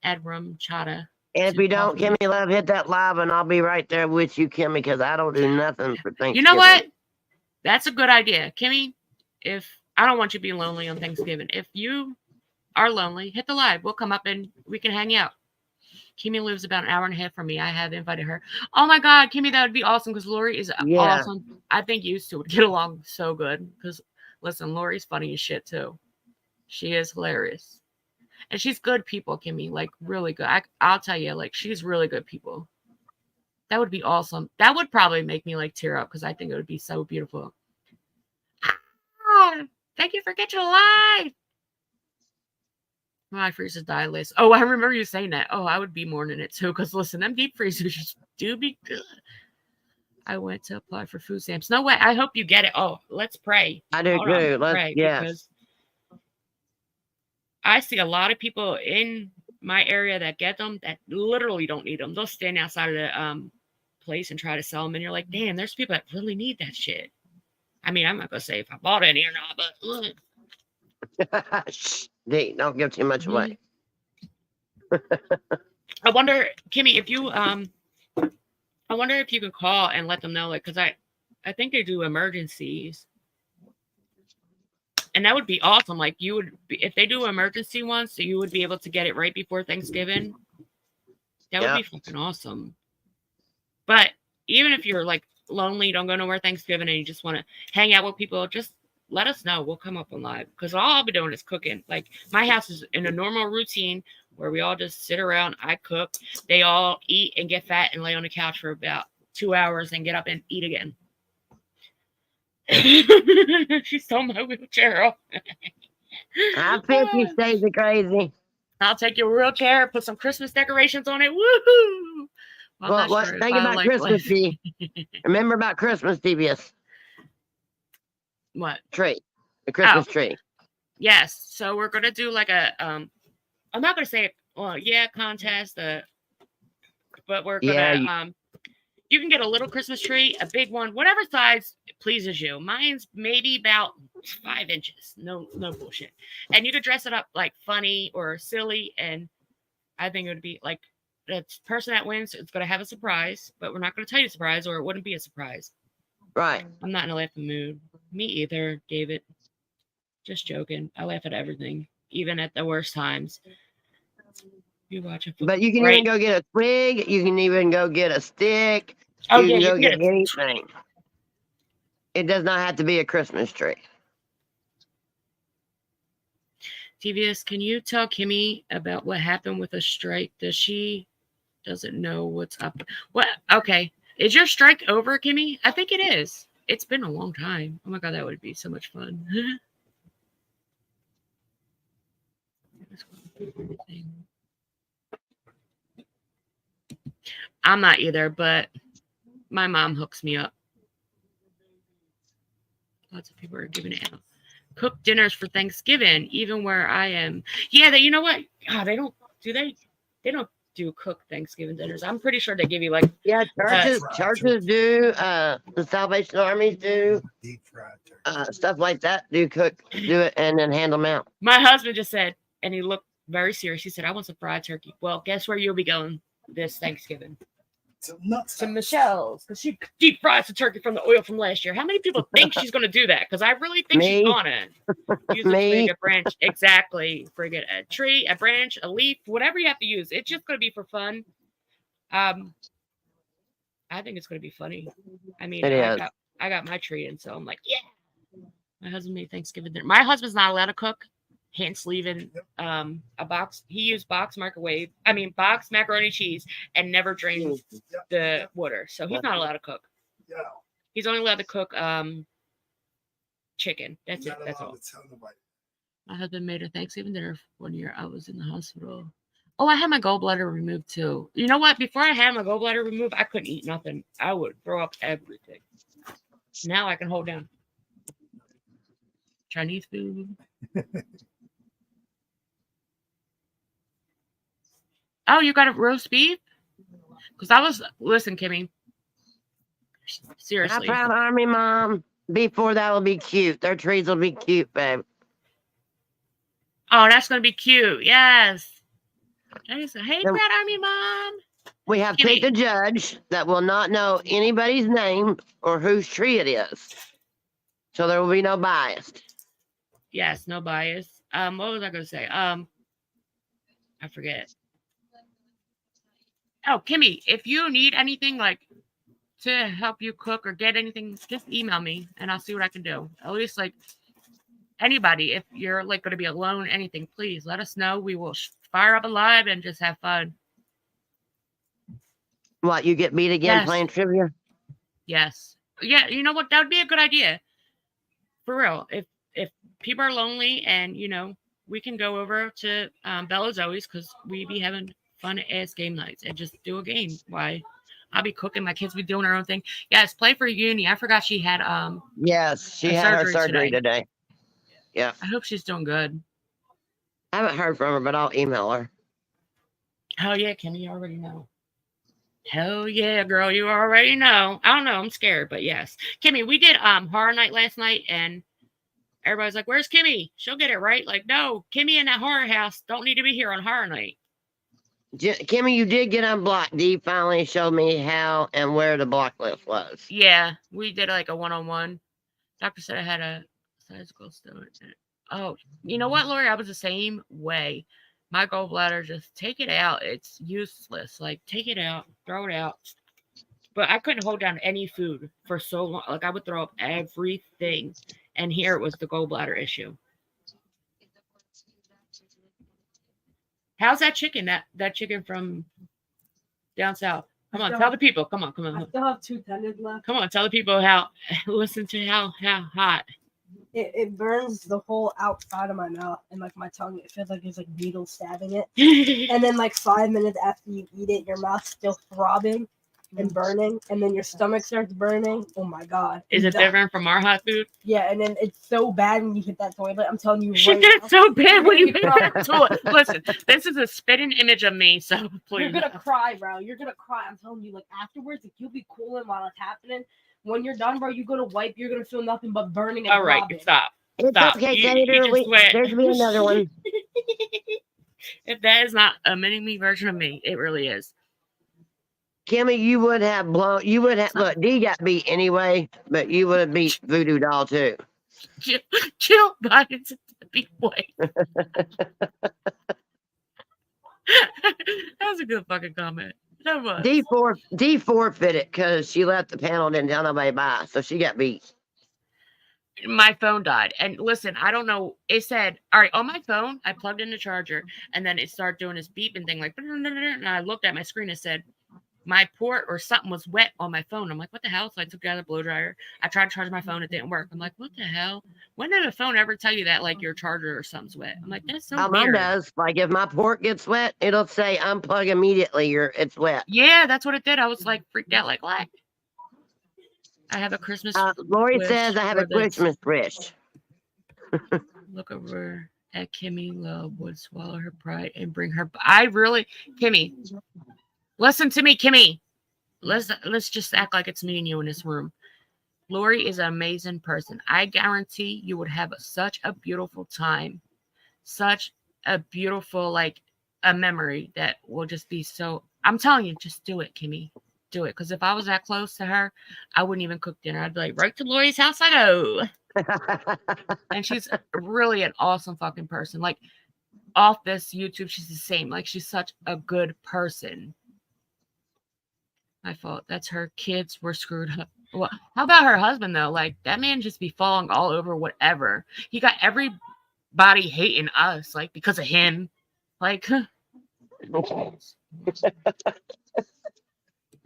Add rum, chata. And if we don't, Kimmy Love, hit that live and I'll be right there with you, Kimmy, because I don't do nothing for Thanksgiving. You know what? That's a good idea. Kimmy, if I don't want you to be lonely on Thanksgiving. If you are lonely, hit the live. We'll come up and we can hang out. Kimmy lives about an hour and a half from me. I have invited her. Oh my God, Kimmy, that would be awesome because Lori is awesome. I think you two would get along so good because, listen, Lori's funny as shit too. She is hilarious. And she's good people, Kimmy, like really good. I'll tell you, like she's really good people. That would be awesome. That would probably make me tear up because I think it would be so beautiful. Thank you for getting alive. My freezers died last. Oh, I remember you saying that. Oh, I would be mourning it too because listen, them deep freezers do be good. I went to apply for food stamps. No way. I hope you get it. Oh, let's pray. I do too. Let's pray because I see a lot of people in my area that get them that literally don't need them. They'll stand outside of the place and try to sell them, and you're like, damn, there's people that really need that shit. I mean, I'm not gonna say if I bought any or not, but Shh, D, don't give too much away. I wonder, Kimmy, if you I wonder if you can call and let them know, because I think they do emergencies. And that would be awesome. Like you would be, if they do emergency ones, so you would be able to get it right before Thanksgiving. That would be fucking awesome. But even if you're lonely, you don't go nowhere Thanksgiving and you just want to hang out with people, just let us know. We'll come up on live because all I'll be doing is cooking. Like my house is in a normal routine where we all just sit around. I cook. They all eat and get fat and lay on the couch for about 2 hours and get up and eat again. She stole my wheelchair off. I 50 stays of crazy. I'll take your wheelchair, put some Christmas decorations on it. Woohoo! Well, think about Christmas, D. Remember about Christmas, DBS. What? Tree. The Christmas tree. Yes. So we're gonna do like a I'm not gonna say contest, but we're gonna you can get a little Christmas tree, a big one, whatever size pleases you. Mine's maybe about 5 inches. No bullshit. And you could dress it up like funny or silly, and I think it would be like the person that wins is gonna have a surprise, but we're not gonna tell you a surprise or it wouldn't be a surprise. Right. I'm not in a laughing mood. Me either, David. Just joking. I laugh at everything, even at the worst times. You watch a But you can even go get a twig. You can even go get a stick. Oh, you yeah, can you go can get get a anything. It does not have to be a Christmas tree. TVS, can you tell Kimmy about what happened with a strike? She doesn't know what's up. What? Okay. Is your strike over, Kimmy? I think it is. It's been a long time. Oh my God, that would be so much fun. I'm not either, but my mom hooks me up. Lots of people are giving it out. Cook dinners for Thanksgiving, even where I am. Yeah, you know what? Oh, they don't do they? They don't do cook Thanksgiving dinners. I'm pretty sure they give you like churches do. The Salvation Armies do. Deep fried Stuff like that. Do it, and then hand them out. My husband just said, and he looked very serious. He said, "I want some fried turkey." Well, guess where you'll be going this Thanksgiving? To Michelle's, because she deep fries the turkey from the oil from last year. How many people think she's going to do that? Because I really think she's going to use a twig, a branch, exactly. Friggin' a tree, a branch, a leaf, whatever you have to use. It's just going to be for fun. I think it's going to be funny. I mean, I got my tree, and so I'm like, yeah. My husband made Thanksgiving dinner. My husband's not allowed to cook. Hand sleeving a box. He used box macaroni cheese and never drained the water. So he's not allowed to cook. Yeah. He's only allowed to cook chicken. That's it. That's all. My husband made a Thanksgiving dinner one year. I was in the hospital. Oh, I had my gallbladder removed too. You know what? Before I had my gallbladder removed, I couldn't eat nothing. I would throw up everything. Now I can hold down. Chinese food. Oh, you got a roast beef? Because listen, Kimmy. Seriously. Not Proud Army, Mom. Before that will be cute. Their trees will be cute, babe. Oh, that's going to be cute. Yes. Hey, Proud Army, Mom. We have Kate the judge that will not know anybody's name or whose tree it is. So there will be no bias. Yes, no bias. What was I going to say? I forget. Oh, Kimmy, if you need anything like to help you cook or get anything, just email me and I'll see what I can do. At least like anybody, if you're like going to be alone, anything, please let us know. We will fire up a live and just have fun. What, you get beat again playing trivia? Yes. Yeah, you know what? That would be a good idea. For real. If people are lonely and, we can go over to Bella Zoe's because we be having fun ass game nights and just do a game. Why? I'll be cooking. My kids be doing their own thing. Yes, play for uni. I forgot she had yes, she had her surgery today. Yeah. I hope she's doing good. I haven't heard from her, but I'll email her. Oh yeah, Kimmy, you already know. Hell yeah, girl, you already know. I don't know, I'm scared, but yes. Kimmy, we did horror night last night and everybody's like, "Where's Kimmy? She'll get it right." Like, no, Kimmy in that horror house don't need to be here on horror night. Kimmy, you did get unblocked. Dee finally showed me how and where the block list was. Yeah, we did like a one-on-one. Doctor said I had a sizable stone. Oh, you know what, Lori? I was the same way. My gallbladder, just take it out. It's useless. Like, take it out, throw it out. But I couldn't hold down any food for so long. Like, I would throw up everything. And here it was the gallbladder issue. How's that chicken? That chicken from down south. Come on, tell the people. Come on. I still have 2 tenders left. Come on, tell the people how. Listen to how hot. It burns the whole outside of my mouth and like my tongue. It feels like there's like needles stabbing it. And then like 5 minutes after you eat it, your mouth's still throbbing. and burning, and then your stomach starts burning. Oh my god! Is it different from our hot food? Yeah, and then it's so bad when you hit that toilet. I'm telling you She right did now. so bad when you hit that toilet. Listen, this is a spitting image of me, so please. You're gonna cry, bro. You're gonna cry. I'm telling you, like afterwards, like, you'll be cooling while it's happening. When you're done, bro, you're gonna wipe. You're gonna feel nothing but burning and All right, throbbing. stop. It's Stop. okay, You Tater. just went. There's be another one. If that is not a mini-me version of me, it really is. Kimmy, you would have blown. You would have. Look, D got beat anyway, but you would have beat Voodoo Doll too. Jill Biden's a big boy. That's a good fucking comment. That was. D forfeited because she left the panel, didn't tell nobody bye, so she got beat. My phone died. And listen, I don't know. It said, all right, on my phone, I plugged in the charger and then it started doing this beeping thing like, and I looked at my screen and said, my port or something was wet on my phone. I'm like, what the hell? So I took it out of the blow dryer. I tried to charge my phone. It didn't work. I'm like, what the hell? When did a phone ever tell you that, like, your charger or something's wet? I'm like, that's so Mine weird. does. Like, if my port gets wet, it'll say unplug immediately. It's wet. Yeah, that's what it did. I was like freaked out. Like, what? I have a Christmas. Lori wish says I have a for this. Christmas wish. Look over at Kimmy Love would swallow her pride and bring her. I really, Kimmy, listen to me, Kimmy. Let's just act like it's me and you in this room. Lori is an amazing person. I guarantee you would have such a beautiful time, such a beautiful, like, a memory that will just be so. I'm telling you, just do it, Kimmy. Do it. Because if I was that close to her, I wouldn't even cook dinner. I'd be like, right to Lori's house I go. And she's really an awesome fucking person. Like, off this YouTube, she's the same. Like, she's such a good person. My fault. That's her kids were screwed up. Well, how about her husband, though? Like, that man just be falling all over whatever. He got everybody hating us, like, because of him. Like,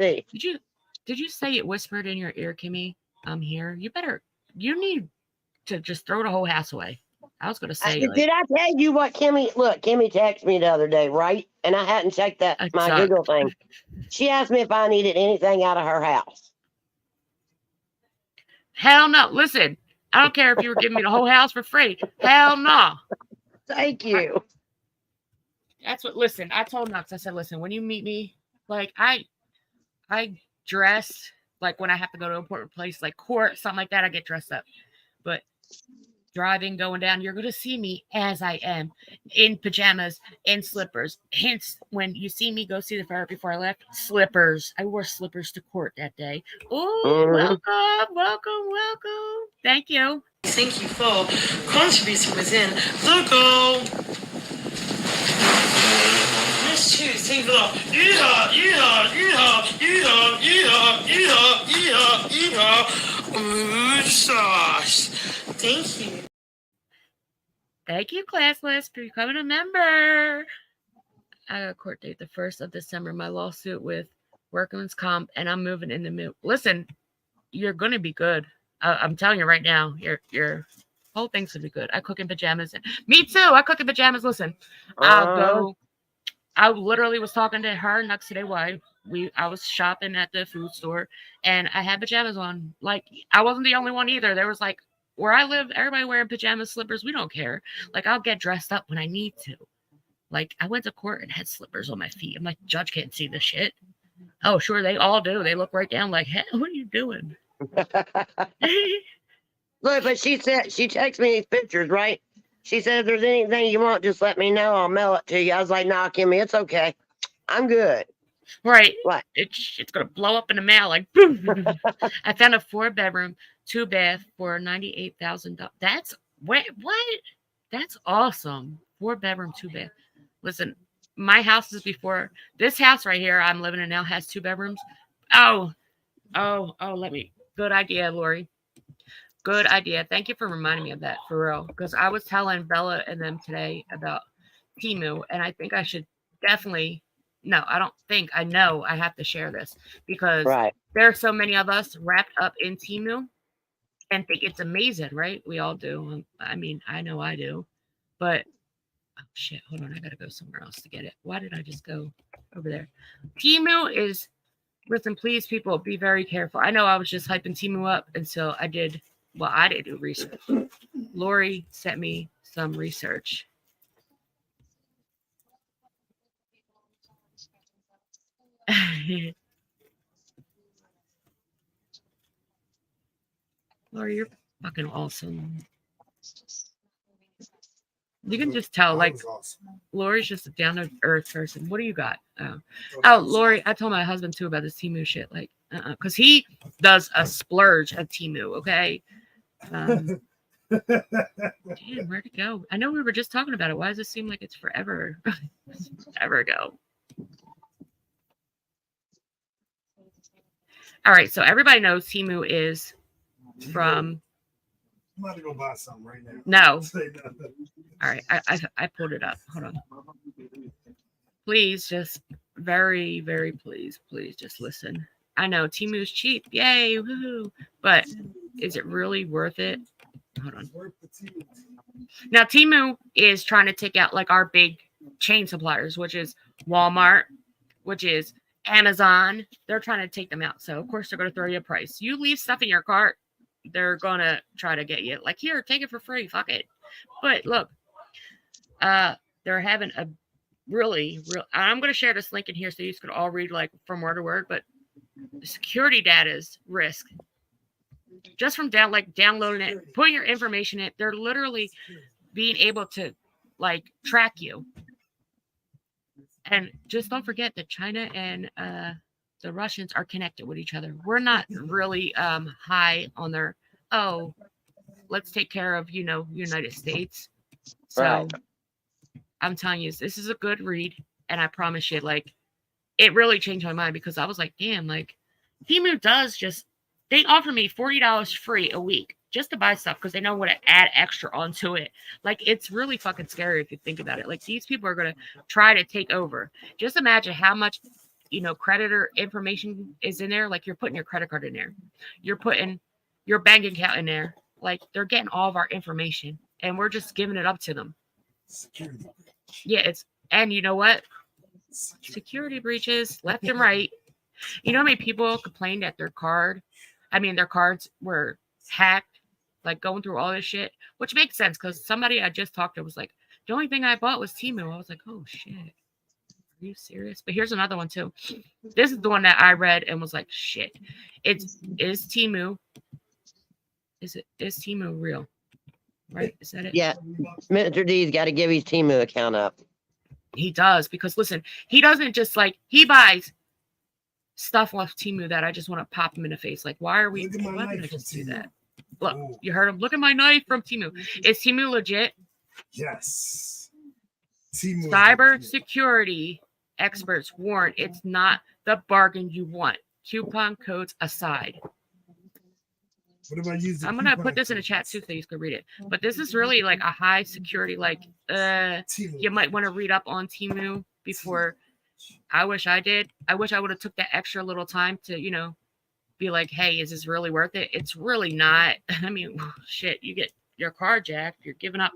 See, did you say it whispered in your ear, Kimmy? I'm here. You need to just throw the whole house away. I was gonna say, did I tell you what Kimmy? Look, Kimmy texted me the other day, right? And I hadn't checked my Google thing. She asked me if I needed anything out of her house. Hell no. Listen, I don't care if you were giving me the whole house for free. Hell no. Thank you. That's what. Listen, I told Knox. I said, listen, when you meet me, like I dress like when I have to go to an important place, like court, something like that. I get dressed up, but driving, going down, you're going to see me as I am, in pajamas and slippers. Hence, when you see me go see the fire before I left, slippers. I wore slippers to court that day. Oh, welcome. Thank you. Thank you for contributing within the goal. Let's choose. Sing along. Yeehaw, yeehaw, yeehaw, yeehaw, yeehaw, yeehaw, yeehaw, yeehaw. Ooh, sauce. Thank you. Thank you, classless, for becoming a member. I got a court date the 1st of December. My lawsuit with Workman's Comp, and I'm moving in the middle. Listen, you're going to be good. I'm telling you right now, your whole thing's going to be good. I cook in pajamas. Me too. I cook in pajamas. Listen, I'll go. I literally was talking to her next today. Why I was shopping at the food store and I had pajamas on. Like, I wasn't the only one either. There was like, where I live, everybody wearing pajamas, slippers. We don't care. Like, I'll get dressed up when I need to. Like, I went to court and had slippers on my feet. I'm like, judge can't see this shit. Oh, sure, they all do. They look right down like, hey, what are you doing? Look, but she said, she texted me these pictures, right? She said, if there's anything you want, just let me know. I'll mail it to you. I was like, nah, Kimmy, it's okay. I'm good. Right. What? It's going to blow up in the mail. Like, boom. I found a 4-bedroom, 2-bath for $98,000. That's, what? That's awesome. 4-bedroom, 2-bath. Listen, my house is before, this house right here I'm living in now has 2 bedrooms. Oh, good idea, Lori. Good idea. Thank you for reminding me of that, for real. Because I was telling Bella and them today about TEMU, and I think I should definitely, no, I don't think, I know I have to share this because there are so many of us wrapped up in TEMU and think it's amazing, right? We all do. I mean, I know I do. But, oh shit, hold on. I got to go somewhere else to get it. Why did I just go over there? TEMU is Listen, please, people, be very careful. I know I was just hyping Temu up until I did. Well, I did do research. Lori sent me some research. Lori, you're fucking awesome. You can just tell, like, Lori's just a down to earth person. What do you got? Oh, Lori, I told my husband too about this Temu shit. Like, because he does a splurge of Temu. Okay. Damn, where'd it go? I know we were just talking about it. Why does it seem like it's forever, ever ago? All right, so everybody knows Temu is from. I'm about to go buy something right now. No. Say nothing. All right, I pulled it up. Hold on. Please, just very, very please just listen. I know Temu's cheap. Yay, woohoo. But is it really worth it? Hold on. Now, Temu is trying to take out like our big chain suppliers, which is Walmart, which is Amazon. They're trying to take them out. So, of course, they're going to throw you a price. You leave stuff in your cart, they're going to try to get you. Like, here, take it for free. Fuck it. But look, they're having a really, I'm going to share this link in here so you can all read like from word to word, but security data's risk. Just from downloading it, putting your information in, they're literally being able to like track you. And just don't forget that China and the Russians are connected with each other. We're not really high on their, let's take care of, United States. So Right. I'm telling you, this is a good read. And I promise you, like, it really changed my mind because I was like, damn, like, Temu does just, they offer me $40 free a week just to buy stuff because they know what to add extra onto it. Like, it's really fucking scary if you think about it. Like, these people are going to try to take over. Just imagine how much, creditor information is in there. Like, you're putting your credit card in there. You're putting your bank account in there. Like, they're getting all of our information and we're just giving it up to them. Security. Yeah, and you know what? Security breaches left and right. You know how many people complained that their cards were hacked, like going through all this shit, which makes sense because somebody I just talked to was like, the only thing I bought was Temu. I was like, oh shit, are you serious? But here's another one too. This is the one that I read and was like, shit. Is Temu real? Right? Is that it? Yeah. Mr. D's got to give his Temu account up. He does, because listen, he doesn't just like, he buys stuff off Temu that I just want to pop him in the face. Like, why did I just do that? Look, you heard him. Look at my knife from Temu. Is Temu legit? Yes. Temu Cyber security experts warn it's not the bargain you want. Coupon codes aside. What if I use I'm gonna put this in the chat too so you can read it. But this is really like a high security, like you might want to read up on Temu before. I wish I did. I wish I would have took that extra little time to, be like, hey, is this really worth it? It's really not. I mean, shit, you get your car jacked, you're giving up.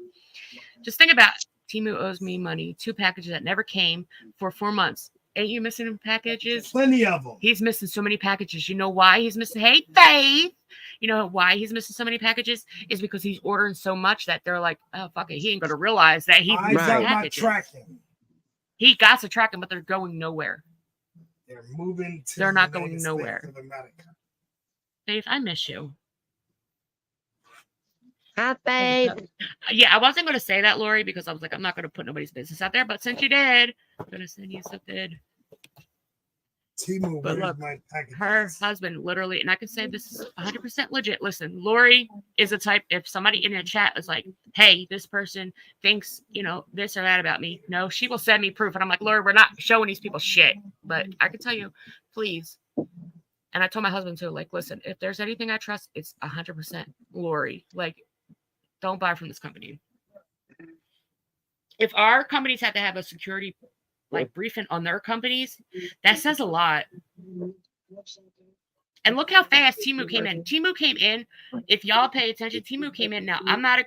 Just think about Temu owes me money, 2 packages that never came for 4 months. Ain't you missing packages? Plenty of them. He's missing so many packages. You know why he's missing? Hey, Faith. You know why he's missing so many packages? Is because he's ordering so much that they're like, oh, fuck it. He ain't going to realize that he's missing packages. My tracking. He got to track them, but they're going nowhere. They're moving to They're not going nowhere. Faith, I miss you. Hi, Faith. Yeah, I wasn't going to say that, Lori, because I was like, I'm not going to put nobody's business out there. But since you did, I'm going to send you something. Temu, but look, my her husband literally, and I can say this is 100% legit. Listen, Lori is the type, if somebody in the chat is like, hey, this person thinks, this or that about me. No, she will send me proof. And I'm like, Lori, we're not showing these people shit. But I can tell you, please. And I told my husband too, like, listen, if there's anything I trust, it's 100% Lori. Like, don't buy from this company. If our companies had to have a security briefing on their companies, that says a lot. And look how fast Temu came in. Temu came in. If y'all pay attention, Temu came in. Now, I'm not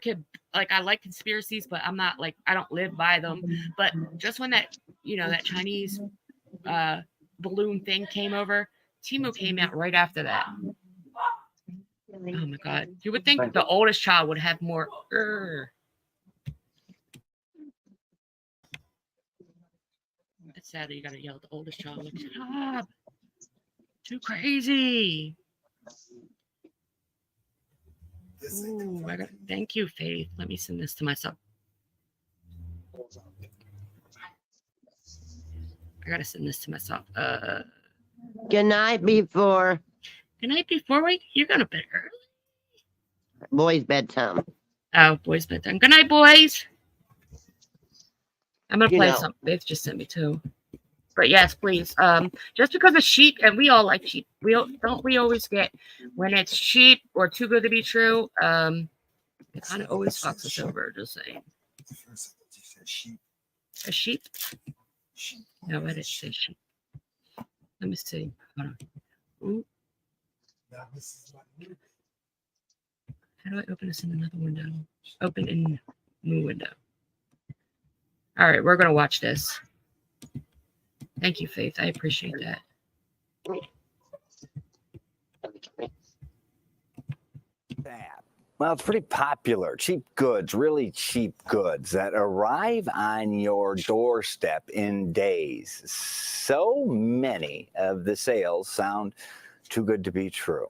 I like conspiracies, but I'm not I don't live by them. But just when that, that Chinese balloon thing came over, TEMU came out right after that. Oh my God. You would think the oldest child would have more. It's sad that you gotta yell at the oldest child. Like, stop. Too crazy. Ooh, thank you, Faith. Let me send this to myself. I gotta send this to myself. Good night before. Good night before you're gonna bed early. Boys' bedtime. Oh, boys' bedtime. Good night, boys. I'm gonna play something. Faith just sent me too. But yes, please. Just because it's cheap, and we all like cheap. We always get when it's cheap or too good to be true. It kind of always fucks us over. Just saying. A sheep. No, I didn't say sheep. Let me see. Hold on. Ooh. How do I open this in another window? Open in new window. All right, we're gonna watch this. Thank you, Faith. I appreciate that. Well, it's pretty popular. Cheap goods, really cheap goods that arrive on your doorstep in days. So many of the sales sound too good to be true.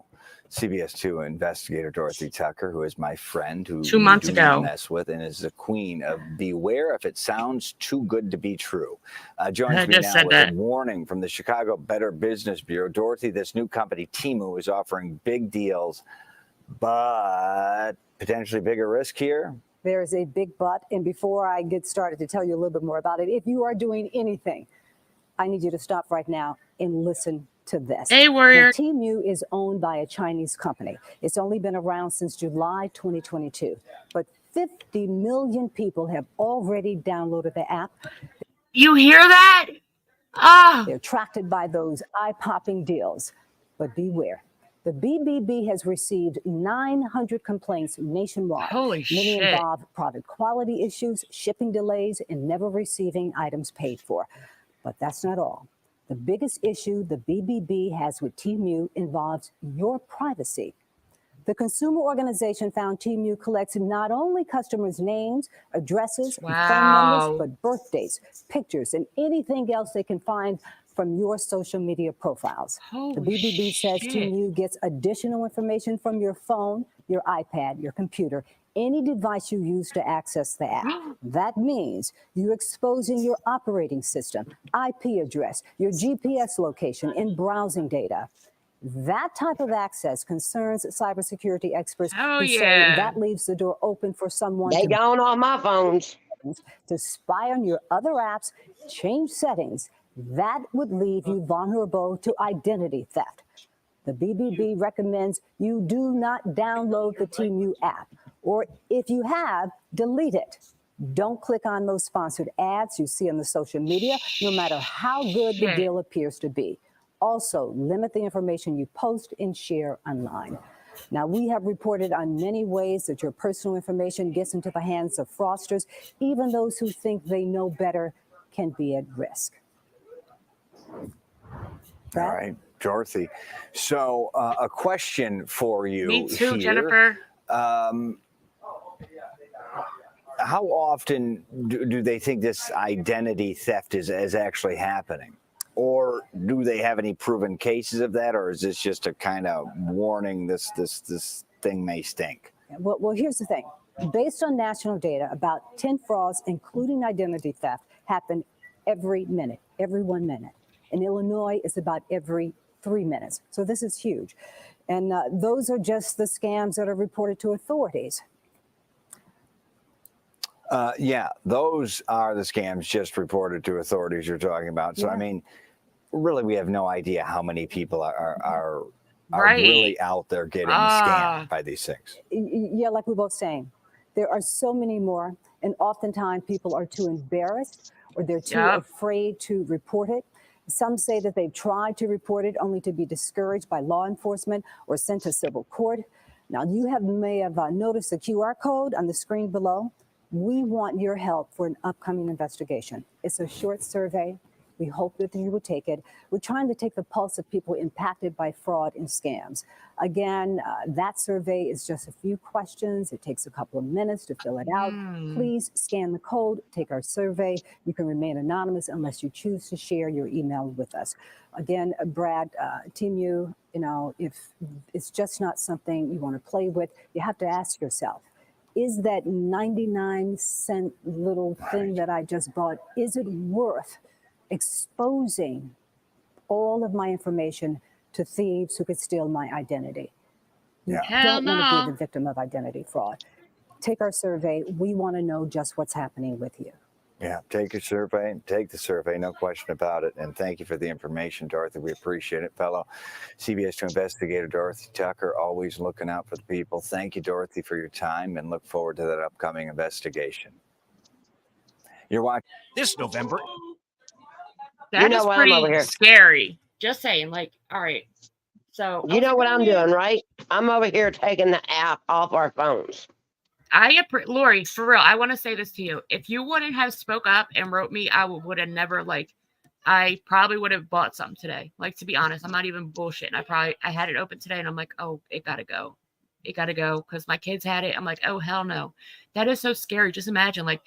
CBS 2 investigator Dorothy Tucker, who is my friend, who 2 months you ago mess with, and is the queen of beware if it sounds too good to be true. Joins me now with a warning from the Chicago Better Business Bureau. Dorothy, this new company, TEMU, is offering big deals, but potentially bigger risk here. There is a big but, and before I get started to tell you a little bit more about it, if you are doing anything, I need you to stop right now and listen to this. Hey, Warrior. Now, TEMU is owned by a Chinese company. It's only been around since July 2022, but 50 million people have already downloaded the app. You hear that? Ah. They're attracted by those eye-popping deals, but beware. The BBB has received 900 complaints nationwide. Holy Many shit. involve product quality issues, shipping delays, and never receiving items paid for. But that's not all. The biggest issue the BBB has with TEMU involves your privacy. The consumer organization found TEMU collects not only customers' names, addresses, and phone numbers, but birthdays, pictures, and anything else they can find from your social media profiles. The BBB says TEMU gets additional information from your phone, your iPad, your computer, any device you use to access the app. That means you're exposing your operating system, IP address, your GPS location, and browsing data. That type of access concerns cybersecurity experts who say that leaves the door open for someone They gone on my phones to spy on your other apps, change settings. That would leave you vulnerable to identity theft. The BBB recommends you do not download the TEMU app, or if you have, delete it. Don't click on those sponsored ads you see on the social media, no matter how good the deal appears to be. Also, limit the information you post and share online. Now, we have reported on many ways that your personal information gets into the hands of fraudsters. Even those who think they know better can be at risk. All right, Dorothy. So a question for you. Me too, here. Jennifer. How often do they think this identity theft is actually happening? Or do they have any proven cases of that? Or is this just a kind of warning this thing may stink? Well, here's the thing. Based on national data, about 10 frauds, including identity theft, happen every minute, every 1 minute. In Illinois, it's about every 3 minutes. So this is huge. And those are just the scams that are reported to authorities. Yeah, those are the scams just reported to authorities you're talking about. So, I mean, really, we have no idea how many people are really out there getting scammed by these things. Yeah, like we're both saying, there are so many more. And oftentimes people are too embarrassed or they're too afraid to report it. Some say that they've tried to report it only to be discouraged by law enforcement or sent to civil court. Now, you may have noticed the QR code on the screen below. We want your help for an upcoming investigation. It's a short survey. We hope that you would take it. We're trying to take the pulse of people impacted by fraud and scams. Again, that survey is just a few questions. It takes a couple of minutes to fill it out. Please scan the code, take our survey. You can remain anonymous unless you choose to share your email with us. Again, Brad, TEMU, if it's just not something you want to play with, you have to ask yourself, is that 99-cent little thing that I just bought, is it worth exposing all of my information to thieves who could steal my identity? You don't want to be the victim of identity fraud. Take our survey. We want to know just what's happening with you. Yeah, take your survey, take the survey, no question about it. And thank you for the information, Dorothy. We appreciate it. Fellow CBS 2 investigator Dorothy Tucker, always looking out for the people. Thank you, Dorothy, for your time, and look forward to that upcoming investigation. You're watching this November. That is pretty scary. Just saying, like, all right. So you know what I'm doing, right? I'm over here taking the app off our phones. Lori, for real, I want to say this to you. If you wouldn't have spoke up and wrote me, I would have never, I probably would have bought something today. Like, to be honest, I'm not even bullshitting. I had it open today and I'm like, oh, it got to go. It got to go because my kids had it. I'm like, oh, hell no. That is so scary. Just imagine, like,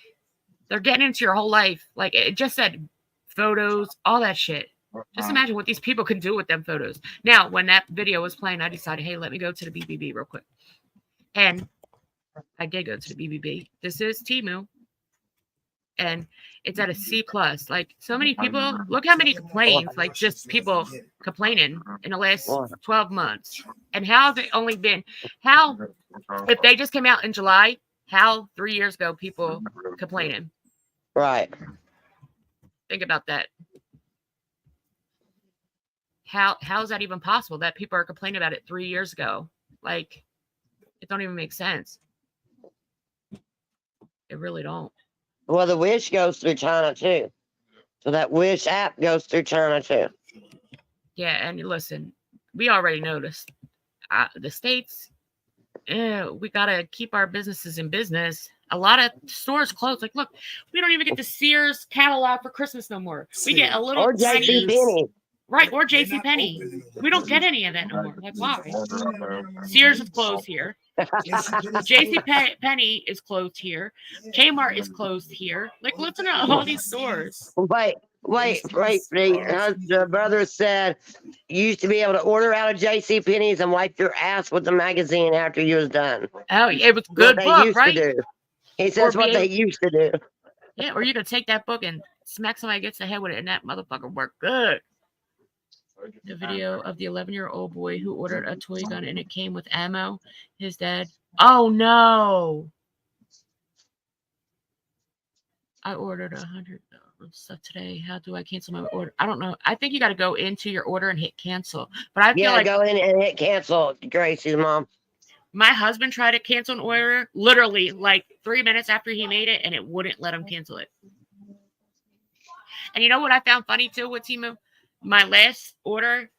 they're getting into your whole life. Like, it just said photos, all that shit. Just imagine what these people could do with them photos. Now, when that video was playing, I decided, hey, let me go to the BBB real quick. And I did go to the BBB. This is TEMU. And it's at a C+. Like, so many people, look how many complaints, like, just people complaining in the last 12 months. And how have it only been, if they just came out in July, 3 years ago, people complaining? Right. Think about that. How is that even possible that people are complaining about it 3 years ago? Like, it don't even make sense. It really don't. Well, the Wish goes through China too. So that Wish app goes through China too. Yeah, and listen, we already noticed the states, we got to keep our businesses in business. A lot of stores closed. Like, look, we don't even get the Sears catalog for Christmas no more. We get a little or JCPenney. Right, or JCPenney. We don't get any of that no more. Like, why? Sears is closed here. JCPenney is closed here. Kmart is closed here. Like, listen to all these stores. Wait. The brother said you used to be able to order out of JCPenney's and wipe your ass with the magazine after you was done. Oh, yeah, it was a good book, right? He says what they used to do. Yeah, or you could take that book and smack somebody against the head with it, and that motherfucker worked good. The video of the 11-year-old boy who ordered a toy gun and it came with ammo. His dad. Oh no! I ordered 100 stuff today. How do I cancel my order? I don't know. I think you got to go into your order and hit cancel. But I feel like go in and hit cancel, Gracie's mom. My husband tried to cancel an order literally like 3 minutes after he made it, and it wouldn't let him cancel it. And you know what I found funny too with TEMU? My last order,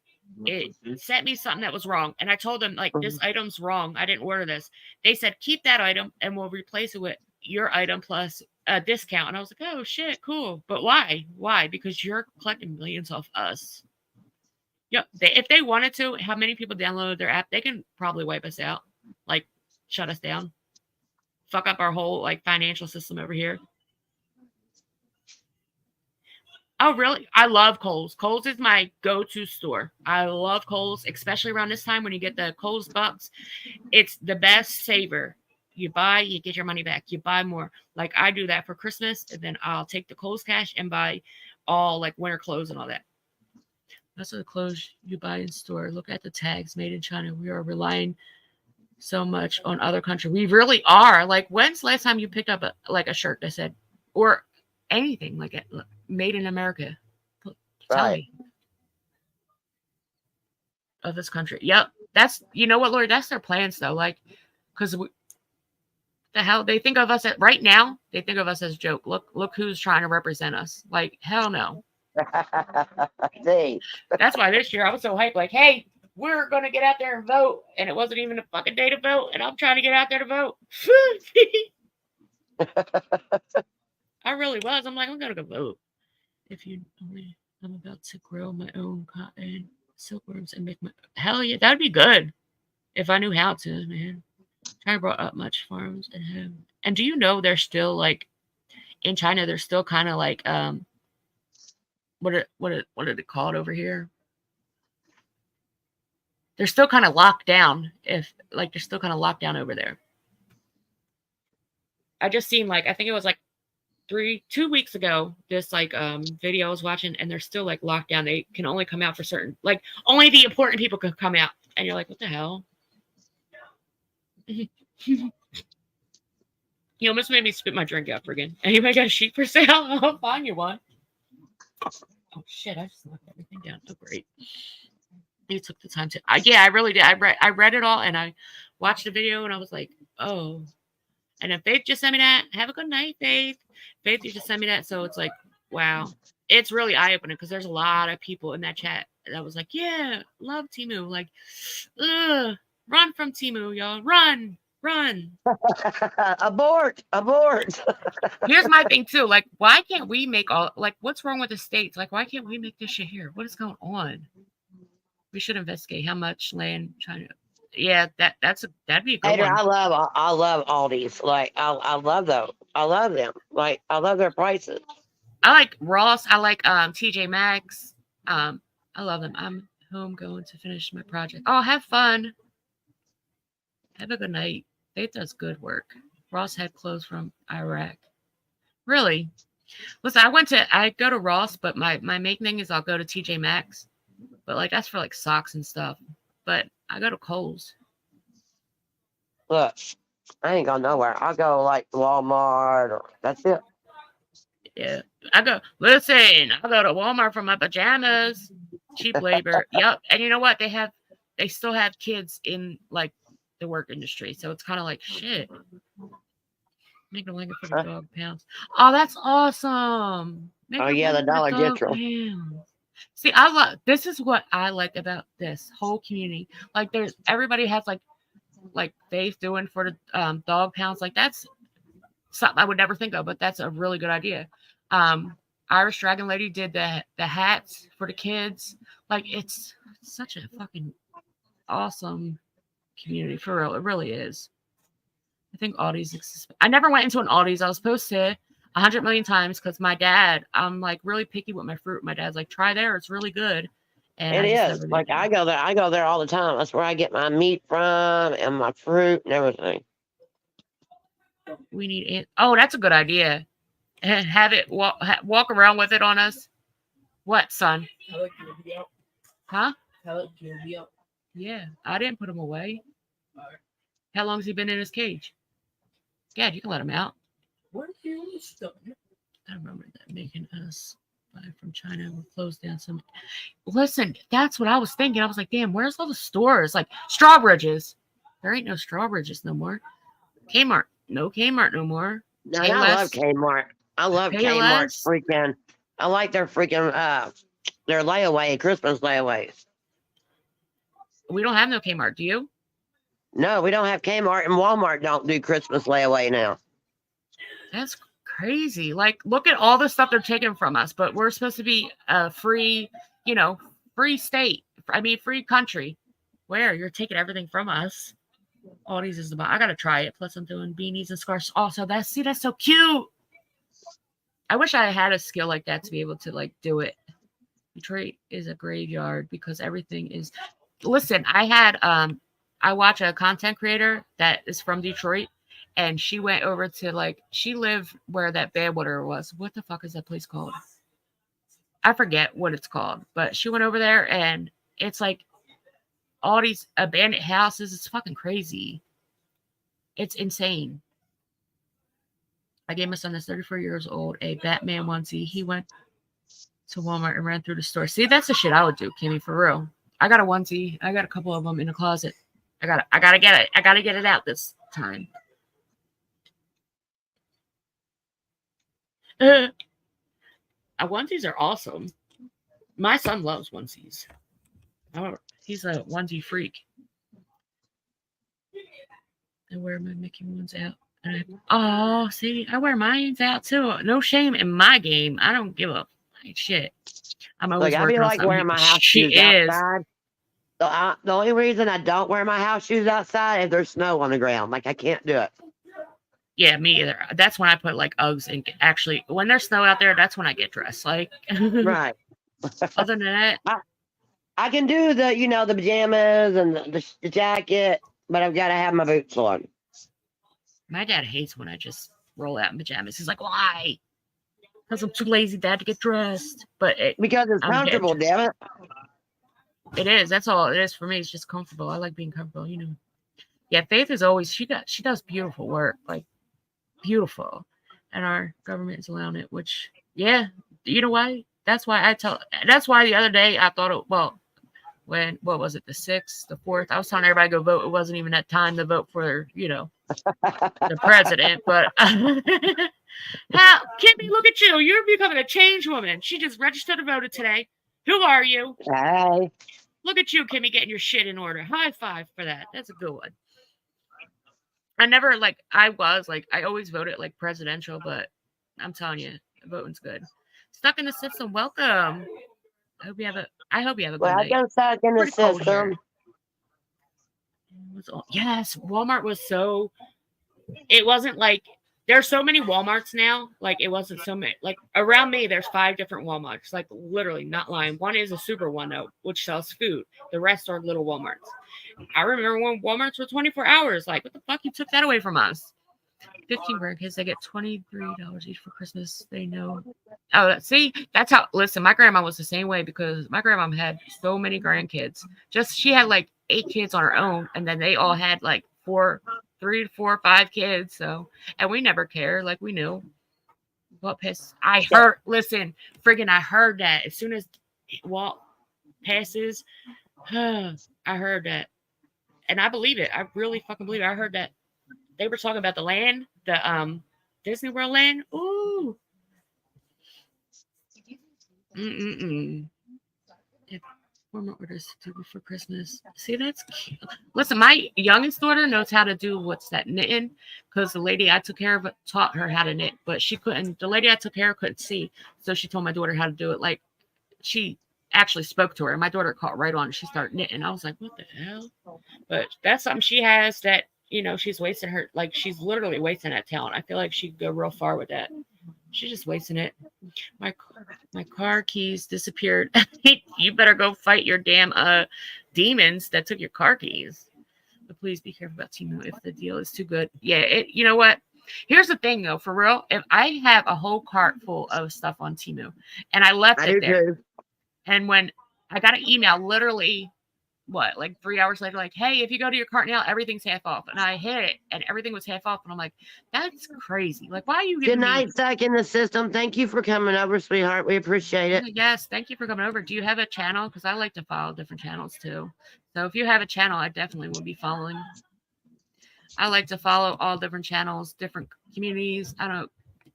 it sent me something that was wrong. And I told them, like, this item's wrong. I didn't order this. They said, keep that item and we'll replace it with your item plus a discount. And I was like, oh, shit, cool. But why? Why? Because you're collecting millions off us. Yeah, if they wanted to, how many people downloaded their app? They can probably wipe us out. Like, shut us down. Fuck up our whole, like, financial system over here. Oh, really? I love Kohl's. Kohl's is my go-to store. I love Kohl's, especially around this time when you get the Kohl's bucks. It's the best saver. You buy, you get your money back. You buy more. Like, I do that for Christmas, and then I'll take the Kohl's cash and buy all, like, winter clothes and all that. That's the clothes you buy in store. Look at the tags, made in China. We are relying so much on other countries. We really are. Like, when's the last time you picked up a shirt that said, or anything like it, made in America? Tell me. Of this country. Yep. That's, you know what, Lord, that's their plans though. Like, because the hell they think of us right now, they think of us as a joke. Look who's trying to represent us. Like, hell no. That's why this year I was so hyped, like, hey, we're gonna get out there and vote. And it wasn't even a fucking day to vote, and I'm trying to get out there to vote. I really was. I'm like, I'm gonna go vote. If you only I'm about to grow my own cotton silkworms and make my hell yeah, that'd be good if I knew how to, man. Trying to grow up much farms and have. And do you know they're still like in China? They're still kind of like what are they called over here? They're still kind of locked down. If like they're still kind of locked down over there. I just seen like I think it was like 2 weeks ago, this like video I was watching, and they're still like locked down. They can only come out for certain, like only the important people can come out. And you're like, what the hell? You almost made me spit my drink out friggin'. Anybody got a sheet for sale? I'll find you one. Oh shit, I just knocked everything down. Oh great. You took the time to yeah, I really did. I read it all and I watched the video and I was like, oh. And if Faith just sent me that, have a good night, Faith. Faith, you just sent me that. So it's like, wow. It's really eye-opening because there's a lot of people in that chat that was like, yeah, love TEMU. Like, run from TEMU, y'all. Run. Abort. Here's my thing, too. Like, why can't we make what's wrong with the states? Like, why can't we make this shit here? What is going on? We should investigate how much land China. Yeah, that'd be a good one. I love Aldi's. Like I love those. I love them. Like I love their prices. I like Ross. I like TJ Maxx. I love them. I'm home going to finish my project. Oh, have fun. Have a good night. Faith does good work. Ross had clothes from Iraq. Really? Listen, I go to Ross, but my main thing is I'll go to TJ Maxx. But like that's for like socks and stuff. But I go to Kohl's. Look, I ain't going nowhere. I'll go like Walmart or that's it. Yeah. I go to Walmart for my pajamas. Cheap labor. Yep. And you know what? They still have kids in like the work industry. So it's kind of like shit. Make a blanket for the dog pounds. Oh, that's awesome. Oh yeah, the Dollar General. See, this is what I like about this whole community. Like everybody has like Faith doing for the dog pounds. Like that's something I would never think of, but that's a really good idea. Irish Dragon Lady did the hats for the kids. Like it's such a fucking awesome community for real. It really is. I think Aldi's. I never went into an Aldi's. I was supposed to 100 million times because my dad, I'm like really picky with my fruit. My dad's like, try there, it's really good. And it is. Like I go there all the time. That's where I get my meat from and my fruit and everything. We need it. Oh, that's a good idea. And have it walk around with it on us. What, son? Huh? Yeah, I didn't put him away. How long has he been in his cage? Yeah, you can let him out. What are you stuff? I remember that making us buy from China. We'll close down some. Listen, that's what I was thinking. I was like, damn, where's all the stores? Like Strawbridges. There ain't no Strawbridges no more. Kmart. No Kmart no more. No, I love Kmart. I love Kmart's freaking. I like their freaking their layaway, Christmas layaways. We don't have no Kmart, do you? No, we don't have Kmart, and Walmart don't do Christmas layaway now. That's crazy. Like, look at all the stuff they're taking from us, but we're supposed to be a free, free state. I mean, free country. Where you're taking everything from us. All these is about. I gotta try it. Plus, I'm doing beanies and scarves. Also, that's so cute. I wish I had a skill like that to be able to like do it. Detroit is a graveyard because everything is. Listen, I watch a content creator that is from Detroit. And she went over to she lived where that Badwater was. What the fuck is that place called? I forget what it's called. But she went over there and it's like all these abandoned houses. It's fucking crazy. It's insane. I gave my son that's 34 years old a Batman onesie. He went to Walmart and ran through the store. See, that's the shit I would do, Kimmy, for real. I got a onesie. I got a couple of them in the closet. I gotta get it. I gotta get it out this time. Onesies are awesome. My son loves onesies. He's a onesie freak. I wear my Mickey ones out. See, I wear mine out too. No shame in my game. I don't give a Like, shit. I'm Like, always I be working on like something. wearing my house She shoes is. outside. The only reason I don't wear my house shoes outside is there's snow on the ground. Like, I can't do it. Yeah, me either. That's when I put like Uggs and actually when there's snow out there, that's when I get dressed. Like, Right. other than that, I can do the, the pajamas and the jacket, but I've got to have my boots on. my dad hates when I just roll out in pajamas. He's like, why? Because I'm too lazy, dad, to get dressed. But Because it's I'm getting comfortable, damn it. It is. That's all it is for me. It's just comfortable. I like being comfortable, Yeah, Faith is always she does beautiful work, like beautiful, and our government is allowing it. Which, yeah, you know why? That's why the other day I thought what was it, the 6th, the 4th? I was telling everybody to go vote. It wasn't even that time to vote for the president, but how Kimmy, look at you. You're becoming a changed woman. She just registered and voted today. Who are you? Hey. Look at you, Kimmy, getting your shit in order. High five for that. That's a good one. I never I always voted like presidential, but I'm telling you, voting's good. Stuck in the system. Welcome. I hope you have a good Well, I night. got stuck in the Pretty cold here. system. Yes, Walmart was so. It wasn't like there's so many Walmarts now. Like it wasn't so many. Like around me, there's 5 different Walmarts. Like literally, not lying. One is a super one though, which sells food. The rest are little Walmarts. I remember when Walmarts were 24 hours. Like what the fuck? You took that away from us. 15 grandkids. They get $23 each for Christmas. They know. Oh, see, that's how. Listen, my grandma was the same way because my grandma had so many grandkids. She had like 8 kids on her own, and then they all had like 3, 4, 5 kids. So, and we never cared. Like we knew what piss. I heard. Listen, friggin', I heard that as soon as Walt passes. I heard that, and I believe it. I really fucking believe it. I heard that. They were talking about the land, the Disney World land. Ooh. Former orders to do for Christmas. See, that's cute. Listen, my youngest daughter knows how to do knitting because the lady I took care of taught her how to knit, but she couldn't. The lady I took care of couldn't see, so she told my daughter how to do it. Like she actually spoke to her, and my daughter caught right on. She started knitting. I was like, what the hell? But that's something she has that. She's wasting she's literally wasting that talent. I feel like she'd go real far with that. She's just wasting it. My car keys disappeared. You better go fight your damn demons that took your car keys. But please be careful about TEMU if the deal is too good. Yeah, you know what? Here's the thing though, for real. If I have a whole cart full of stuff on TEMU and I left it there, and when I got an email literally like 3 hours later, like, hey, if you go to your cart now, everything's half off. And I hit it and everything was half off. And I'm like, that's crazy. Like, why are you giving Good night, stuck in the system. Thank you for coming over, sweetheart. We appreciate it. Yes, thank you for coming over. Do you have a channel? Because I like to follow different channels too. So if you have a channel, I definitely will be following. I like to follow all different channels, different communities.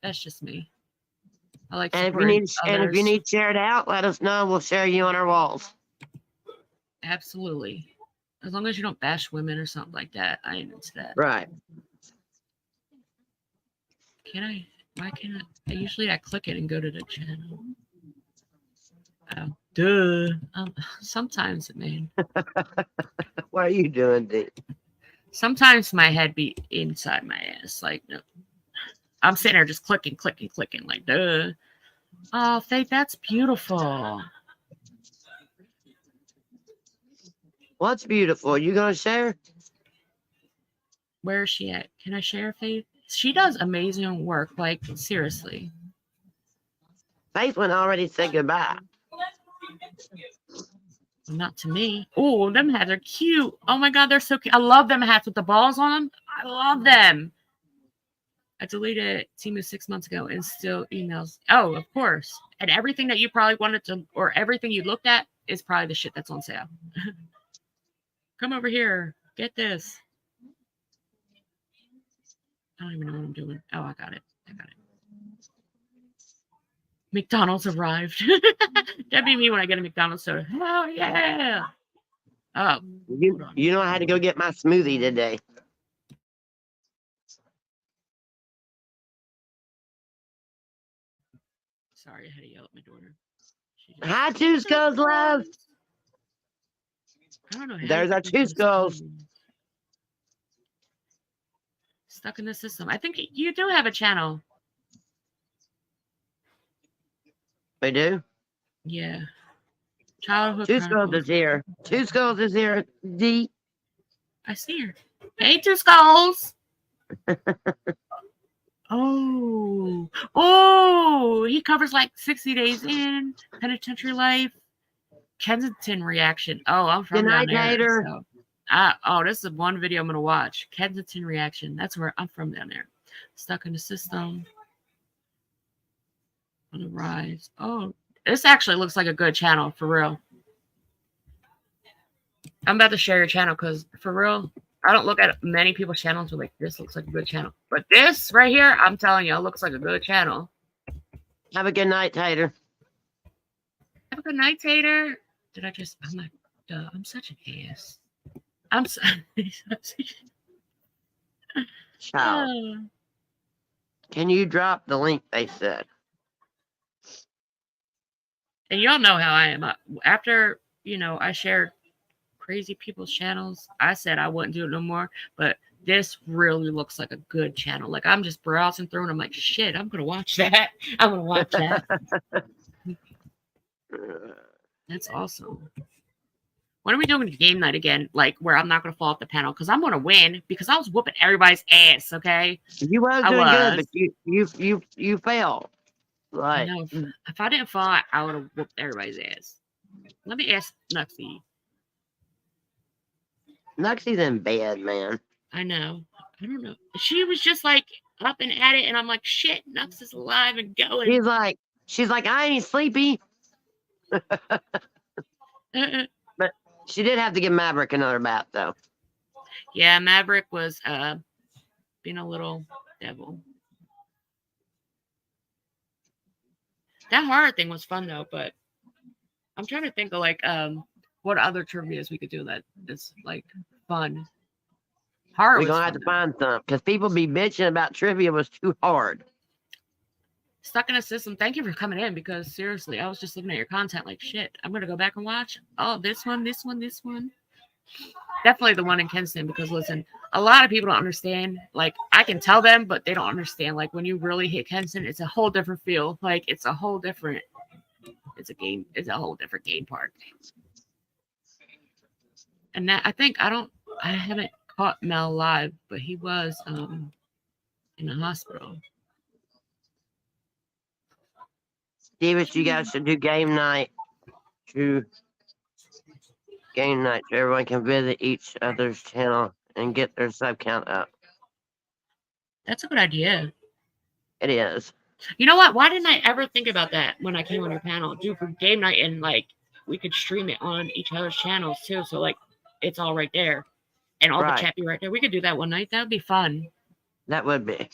That's just me. I like to if you need shared out, let us know. We'll share you on our walls. Absolutely. As long as you don't bash women or something like that, I ain't into that. Right. Why can't I? Usually I click it and go to the channel. Oh, duh. Sometimes, man. What are you doing, dude? Sometimes my head be inside my ass. Like, no. I'm sitting there just clicking, like, duh. Oh, Faith, that's beautiful. What's beautiful? You gonna share? Where is she at? Can I share, Faith? She does amazing work. Like, seriously. Faith went already said goodbye. Not to me. Oh, them hats are cute. Oh my God, they're so cute. I love them hats with the balls on them. I love them. I deleted TEMU 6 months ago and still emails. Oh, of course. And everything that you probably wanted to, or everything you looked at is probably the shit that's on sale. Come over here. Get this. I don't even know what I'm doing. Oh, I got it. McDonald's arrived. That'd be me when I get a McDonald's soda. Hell yeah. Oh. You know I had to go get my smoothie today. Sorry, I had to yell at my daughter. Hi, Two Skulls Love. I don't know how There's our Two Skulls. Stuck in the system. I think you do have a channel. We do? Yeah. Childhood Two Skulls Chronicles. is here. Two Skulls is here. D. I see her. Hey, Two Skulls. Oh, he covers like 60 Days In, Penitentiary Life, Kensington Reaction. Oh, I'm from down there. Hater. So, this is one video I'm gonna watch. Kensington Reaction. That's where I'm from down there. Stuck in the System. On the Rise. Oh, this actually looks like a good channel for real. I'm about to share your channel because for real, I don't look at many people's channels like this looks like a good channel. But this right here, I'm telling you, it looks like a good channel. Have a good night, Tater. Have a good night, Tater. Did I just? I'm like, duh, I'm such an ass. I'm so. Child. Can you drop the link they said? And y'all know how I am. After, I shared crazy people's channels, I said I wouldn't do it no more. But this really looks like a good channel. Like, I'm just browsing through and I'm like, shit, I'm going to watch that. I'm going to watch that. That's awesome. When are we doing game night again? Like, where I'm not going to fall off the panel? Because I'm going to win. Because I was whooping everybody's ass, okay? You was doing good, but you failed. Right. I know. If I didn't fall, I would have whooped everybody's ass. Let me ask Nuxie. Nuxie's in bed, man. I know. I don't know. She was just like up and at it, and I'm like, shit, Nux is alive and going. She's like, I ain't sleepy. But she did have to give Maverick another bath, though. Yeah, Maverick was being a little devil. That horror thing was fun though, but I'm trying to think of like what other trivias we could do that is like fun. Horror. We're gonna have to find some because people be bitching about trivia was too hard. Stuck in a System. Thank you for coming in because seriously, I was just looking at your content like shit. I'm gonna go back and watch. Oh, this one. Definitely the one in Kensington because listen, a lot of people don't understand. Like I can tell them, but they don't understand. Like when you really hit Kensington, it's a whole different feel. Like it's a whole different. It's a game. It's a whole different game park. And that I haven't caught Mel live, but he was in the hospital. David, you guys should do game night. Game night so everyone can visit each other's channel and get their sub count up. That's a good idea. It is. You know what? Why didn't I ever think about that when I came on your panel? Do for game night and like we could stream it on each other's channels too. So like it's all right there. And all the chat be right there. We could do that one night. That would be fun. That would be.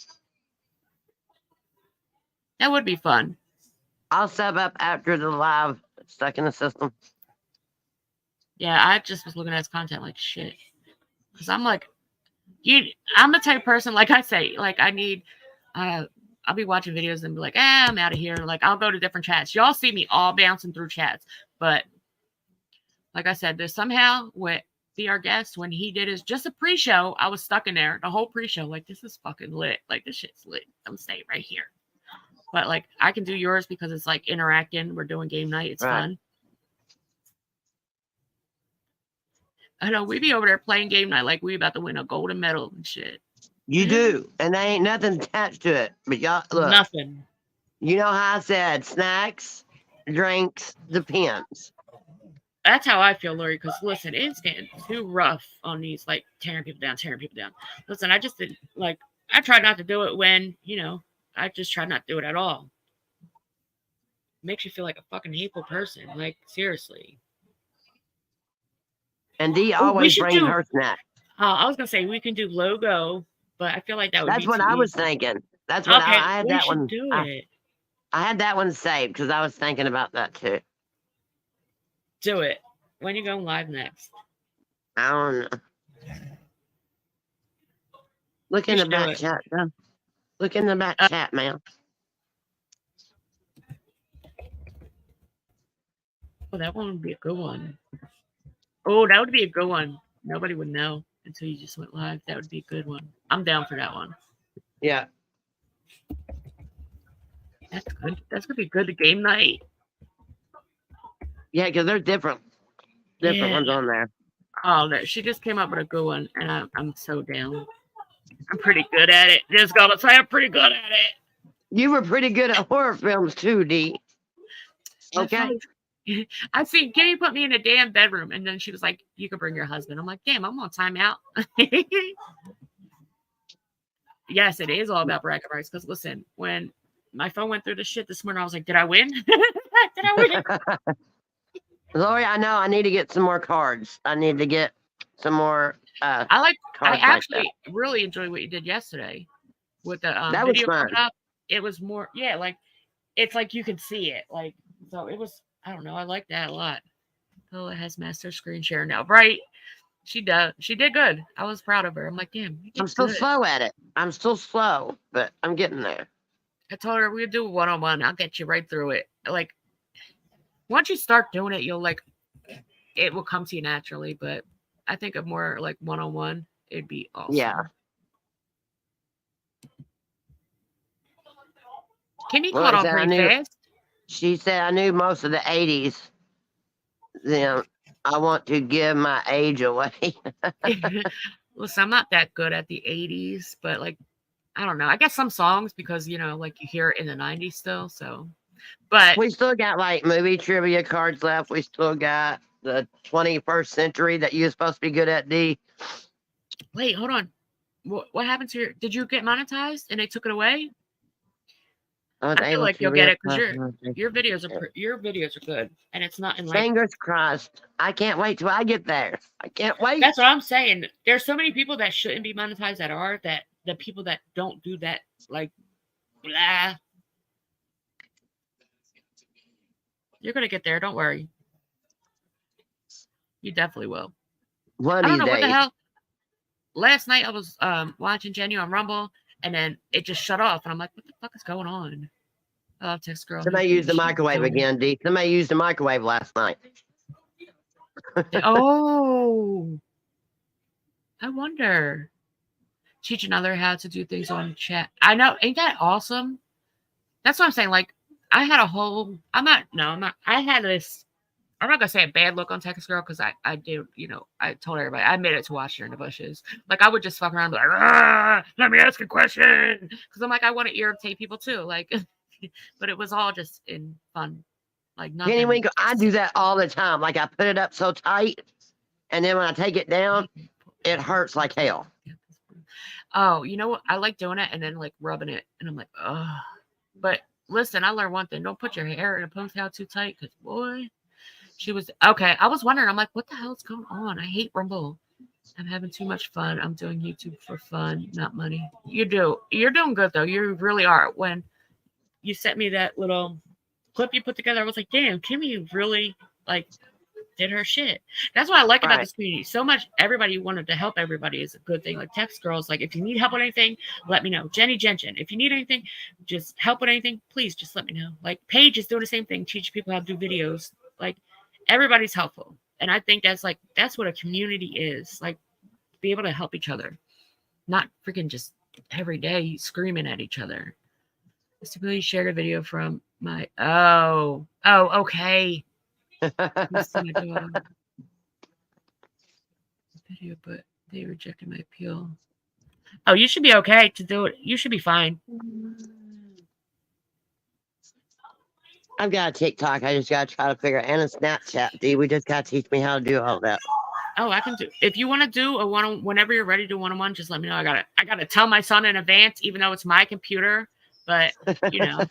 That would be fun. I'll sub up after the live Stuck in the System. Yeah, I just was looking at his content like shit. Because I'm like, I'm the type of person, like I say, like I need, I'll be watching videos and be like, I'm out of here. Like I'll go to different chats. Y'all see me all bouncing through chats. But like I said, there's somehow with Be Our Guest, when he did his just a pre-show, I was stuck in there the whole pre-show. Like this is fucking lit. Like this shit's lit. I'm staying right here. But like I can do yours because it's like interacting. We're doing game night. It's fun. I know we be over there playing game night like we about to win a golden medal and shit. You do, and there ain't nothing attached to it. But y'all look, nothing. You know how I said snacks, drinks, depends. That's how I feel, Lori. Because listen, it's getting too rough on these like tearing people down. Listen, I just did like I tried not to do it when I just tried not to do it at all. It makes you feel like a fucking hateful person. Like seriously. And Dee always brings her snack. I was gonna say we can do logo, but I feel like that would. That's what I was thinking. That's what I had that one. Do it. I had that one saved because I was thinking about that too. Do it. When you going live next? I don't know. Look in the back chat, though. Look in the back chat, man. Oh, that one would be a good one. Oh, that would be a good one. Nobody would know until you just went live. That would be a good one. I'm down for that one. Yeah. That's good. That's gonna be good. The game night. Yeah, because there's different ones on there. Oh, she just came up with a good one, and I'm so down. I'm pretty good at it. Just gotta say, I'm pretty good at it. You were pretty good at horror films too, D. Okay. I see. Kitty put me in a damn bedroom, and then she was like, "You can bring your husband." I'm like, "Damn, I'm on timeout." Yes, it is all about bracket rights. Because listen, when my phone went through the shit this morning, I was like, "Did I win? Did I win?" Lori, I know I need to get some more cards. I need to get some more. I cards actually really enjoyed what you did yesterday with the that was video fun. coming up. It was more, yeah, like it's like you can see it, like so. It was, I don't know, I like that a lot. Oh, it has master screen share now, right? She does. She did good. I was proud of her. I'm like, damn, you did I'm still good. slow at it. I'm still slow, but I'm getting there. I told her we'd do a one-on-one. I'll get you right through it. Like once you start doing it, you'll like it will come to you naturally. But I think of more like one-on-one. It'd be awesome. Yeah. Kimmy caught on pretty fast. She said I knew most of the 80s. Then I want to give my age away. Listen, I'm not that good at the 80s, but like, I don't know. I guess some songs because, you know, like you hear it in the 90s still. So, but we still got like movie trivia cards left. We still got the 21st century that you're supposed to be good at, D. Wait, hold on. What happened to did you get monetized and they took it away? I feel like you'll get it because your videos are good, and it's not in like fingers crossed. I can't wait till I get there. I can't wait. That's what I'm saying. There's so many people that shouldn't be monetized that are, that the people that don't do that, like blah. You're gonna get there. Don't worry. You definitely will. One I don't of know these what the days. hell. Last night I was watching Jenny on Rumble, and then it just shut off, and I'm like, what the fuck is going on? Oh, text girl. Somebody used the microwave again, D. Somebody used the microwave last night. Oh, I wonder. Teach another how to do things on chat. I know, ain't that awesome? That's what I'm saying. Like, I had a whole. I'm not. I had this. I'm not gonna say a bad look on Texas Girl because I did, you know, I told everybody I admitted to watching her in the bushes. Like I would just fuck around and be like, let me ask a question. Because I'm like, I want to irritate people too. Like, but it was all just in fun. Like nothing. Penny Winkle, I do that all the time. Like I put it up so tight, and then when I take it down, it hurts like hell. Oh, you know what? I like doing it and then like rubbing it, and I'm like, oh. But listen, I learned one thing: don't put your hair in a ponytail too tight, because boy. She was okay. I was wondering. I'm like, what the hell is going on? I hate Rumble. I'm having too much fun. I'm doing YouTube for fun, not money. You do. You're doing good though. You really are. When you sent me that little clip you put together, I was like, damn, Kimmy really like did her shit. That's what I like about this community. So much. Everybody wanted to help everybody is a good thing. Like text girls, like if you need help with anything, let me know. Jenny Gentian, if you need anything, just help with anything, please just let me know. Like Paige is doing the same thing, teach people how to do videos. Like everybody's helpful. And I think that's what a community is. Like be able to help each other. Not freaking just every day screaming at each other. I stupidly shared a video from my okay. Video, but they rejected my appeal. Oh, you should be okay to do it. You should be fine. I've got a TikTok. I just got to try to figure out, and a Snapchat. D, we just got to teach me how to do all that. Oh, I can do. If you want to do a one, whenever you're ready to do one-on-one, just let me know. I gotta tell my son in advance, even though it's my computer. But you know,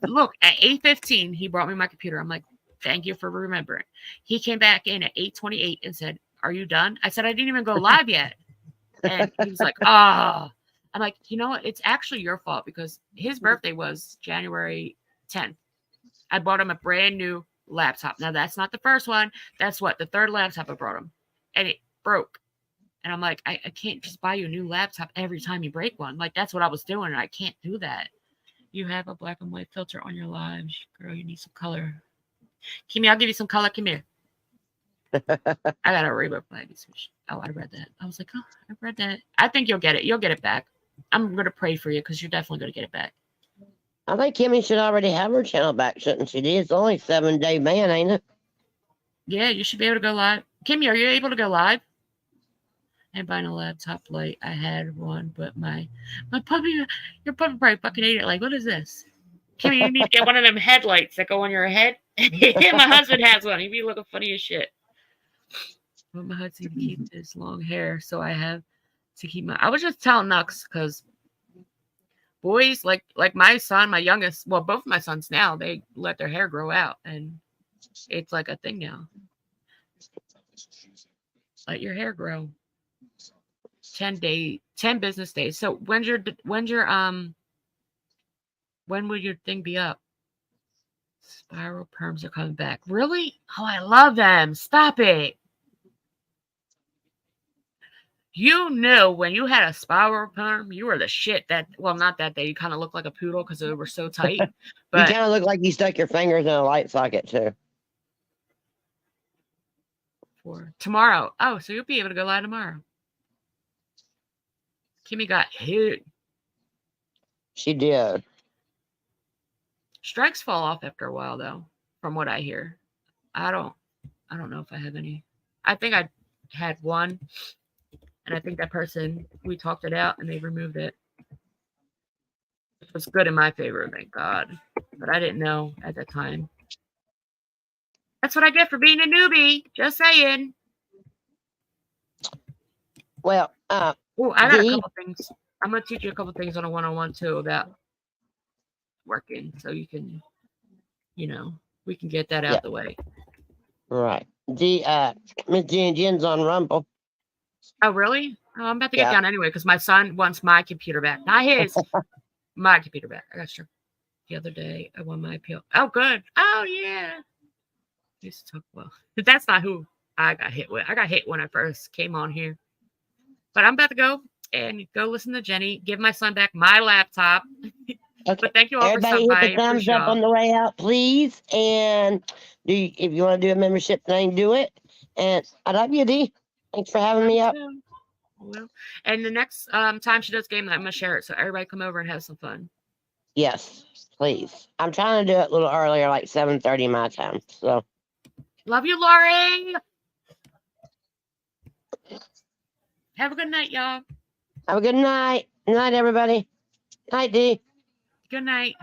look at 8:15, he brought me my computer. I'm like, thank you for remembering. He came back in at 8:28 and said, "Are you done?" I said, "I didn't even go live yet." And he was like, "Ah." I'm like, you know what? It's actually your fault because his birthday was January 10th. I bought him a brand new laptop. Now that's not the first one. That's what the third laptop I brought him, and it broke. And I'm like, I can't just buy you a new laptop every time you break one. Like that's what I was doing, and I can't do that. You have a black and white filter on your lives, girl. You need some color. Kimmy, I'll give you some color. Come here. I got a Rainbow Flag. Oh, I read that. I was like, oh, I read that. I think you'll get it. You'll get it back. I'm going to pray for you because you're definitely going to get it back. I think Kimmy should already have her channel back, shouldn't she? It's only 7-day ban, ain't it? Yeah, you should be able to go live. Kimmy, are you able to go live? I'm buying a laptop light. I had one, but my puppy, your puppy probably fucking ate it. Like, what is this? Kimmy, you need to get one of them headlights that go on your head. My husband has one. He'd be looking funny as shit. But my husband keeps his long hair, so I have to keep my. I was just telling Nux because boys like my son, my youngest, well, both of my sons now, they let their hair grow out, and it's like a thing now. Let your hair grow. 10 business days. So when will your thing be up? Spiral perms are coming back. Really? Oh, I love them. Stop it. You knew when you had a spiral perm, you were the shit. Not that day. You kind of looked like a poodle because they were so tight. But you kind of look like you stuck your fingers in a light socket too. For tomorrow. Oh, so you'll be able to go live tomorrow. Kimmy got hit. She did. Strikes fall off after a while, though, from what I hear. I don't know if I have any. I think I had one, and I think that person, we talked it out, and they removed it. It was good in my favor, thank God. But I didn't know at that time. That's what I get for being a newbie. Just saying. Well, oh, I got a couple things. I'm going to teach you a couple things on a one-on-one, too, about working. So you can, we can get that out the way. Right. Miss Jen's on Rumble. Oh, really? Oh, I'm about to get down anyway because my son wants my computer back. Not his. My computer back. I got sure. The other day, I won my appeal. Oh, good. Oh, yeah. Used to talk well. That's not who I got hit with. I got hit when I first came on here. But I'm about to go and go listen to Jenny. Give my son back my laptop. Okay. But thank you all Everybody for hit the thumbs up on the way out, please. And if you want to do a membership thing, do it. And I love you, D. Thanks for having me up. Well, and the next time she does game night, I'm going to share it. So everybody come over and have some fun. Yes, please. I'm trying to do it a little earlier, like 7:30 my time. So love you, Lori. Have a good night, y'all. Have a good night. Good night, everybody. Night, D. Good night.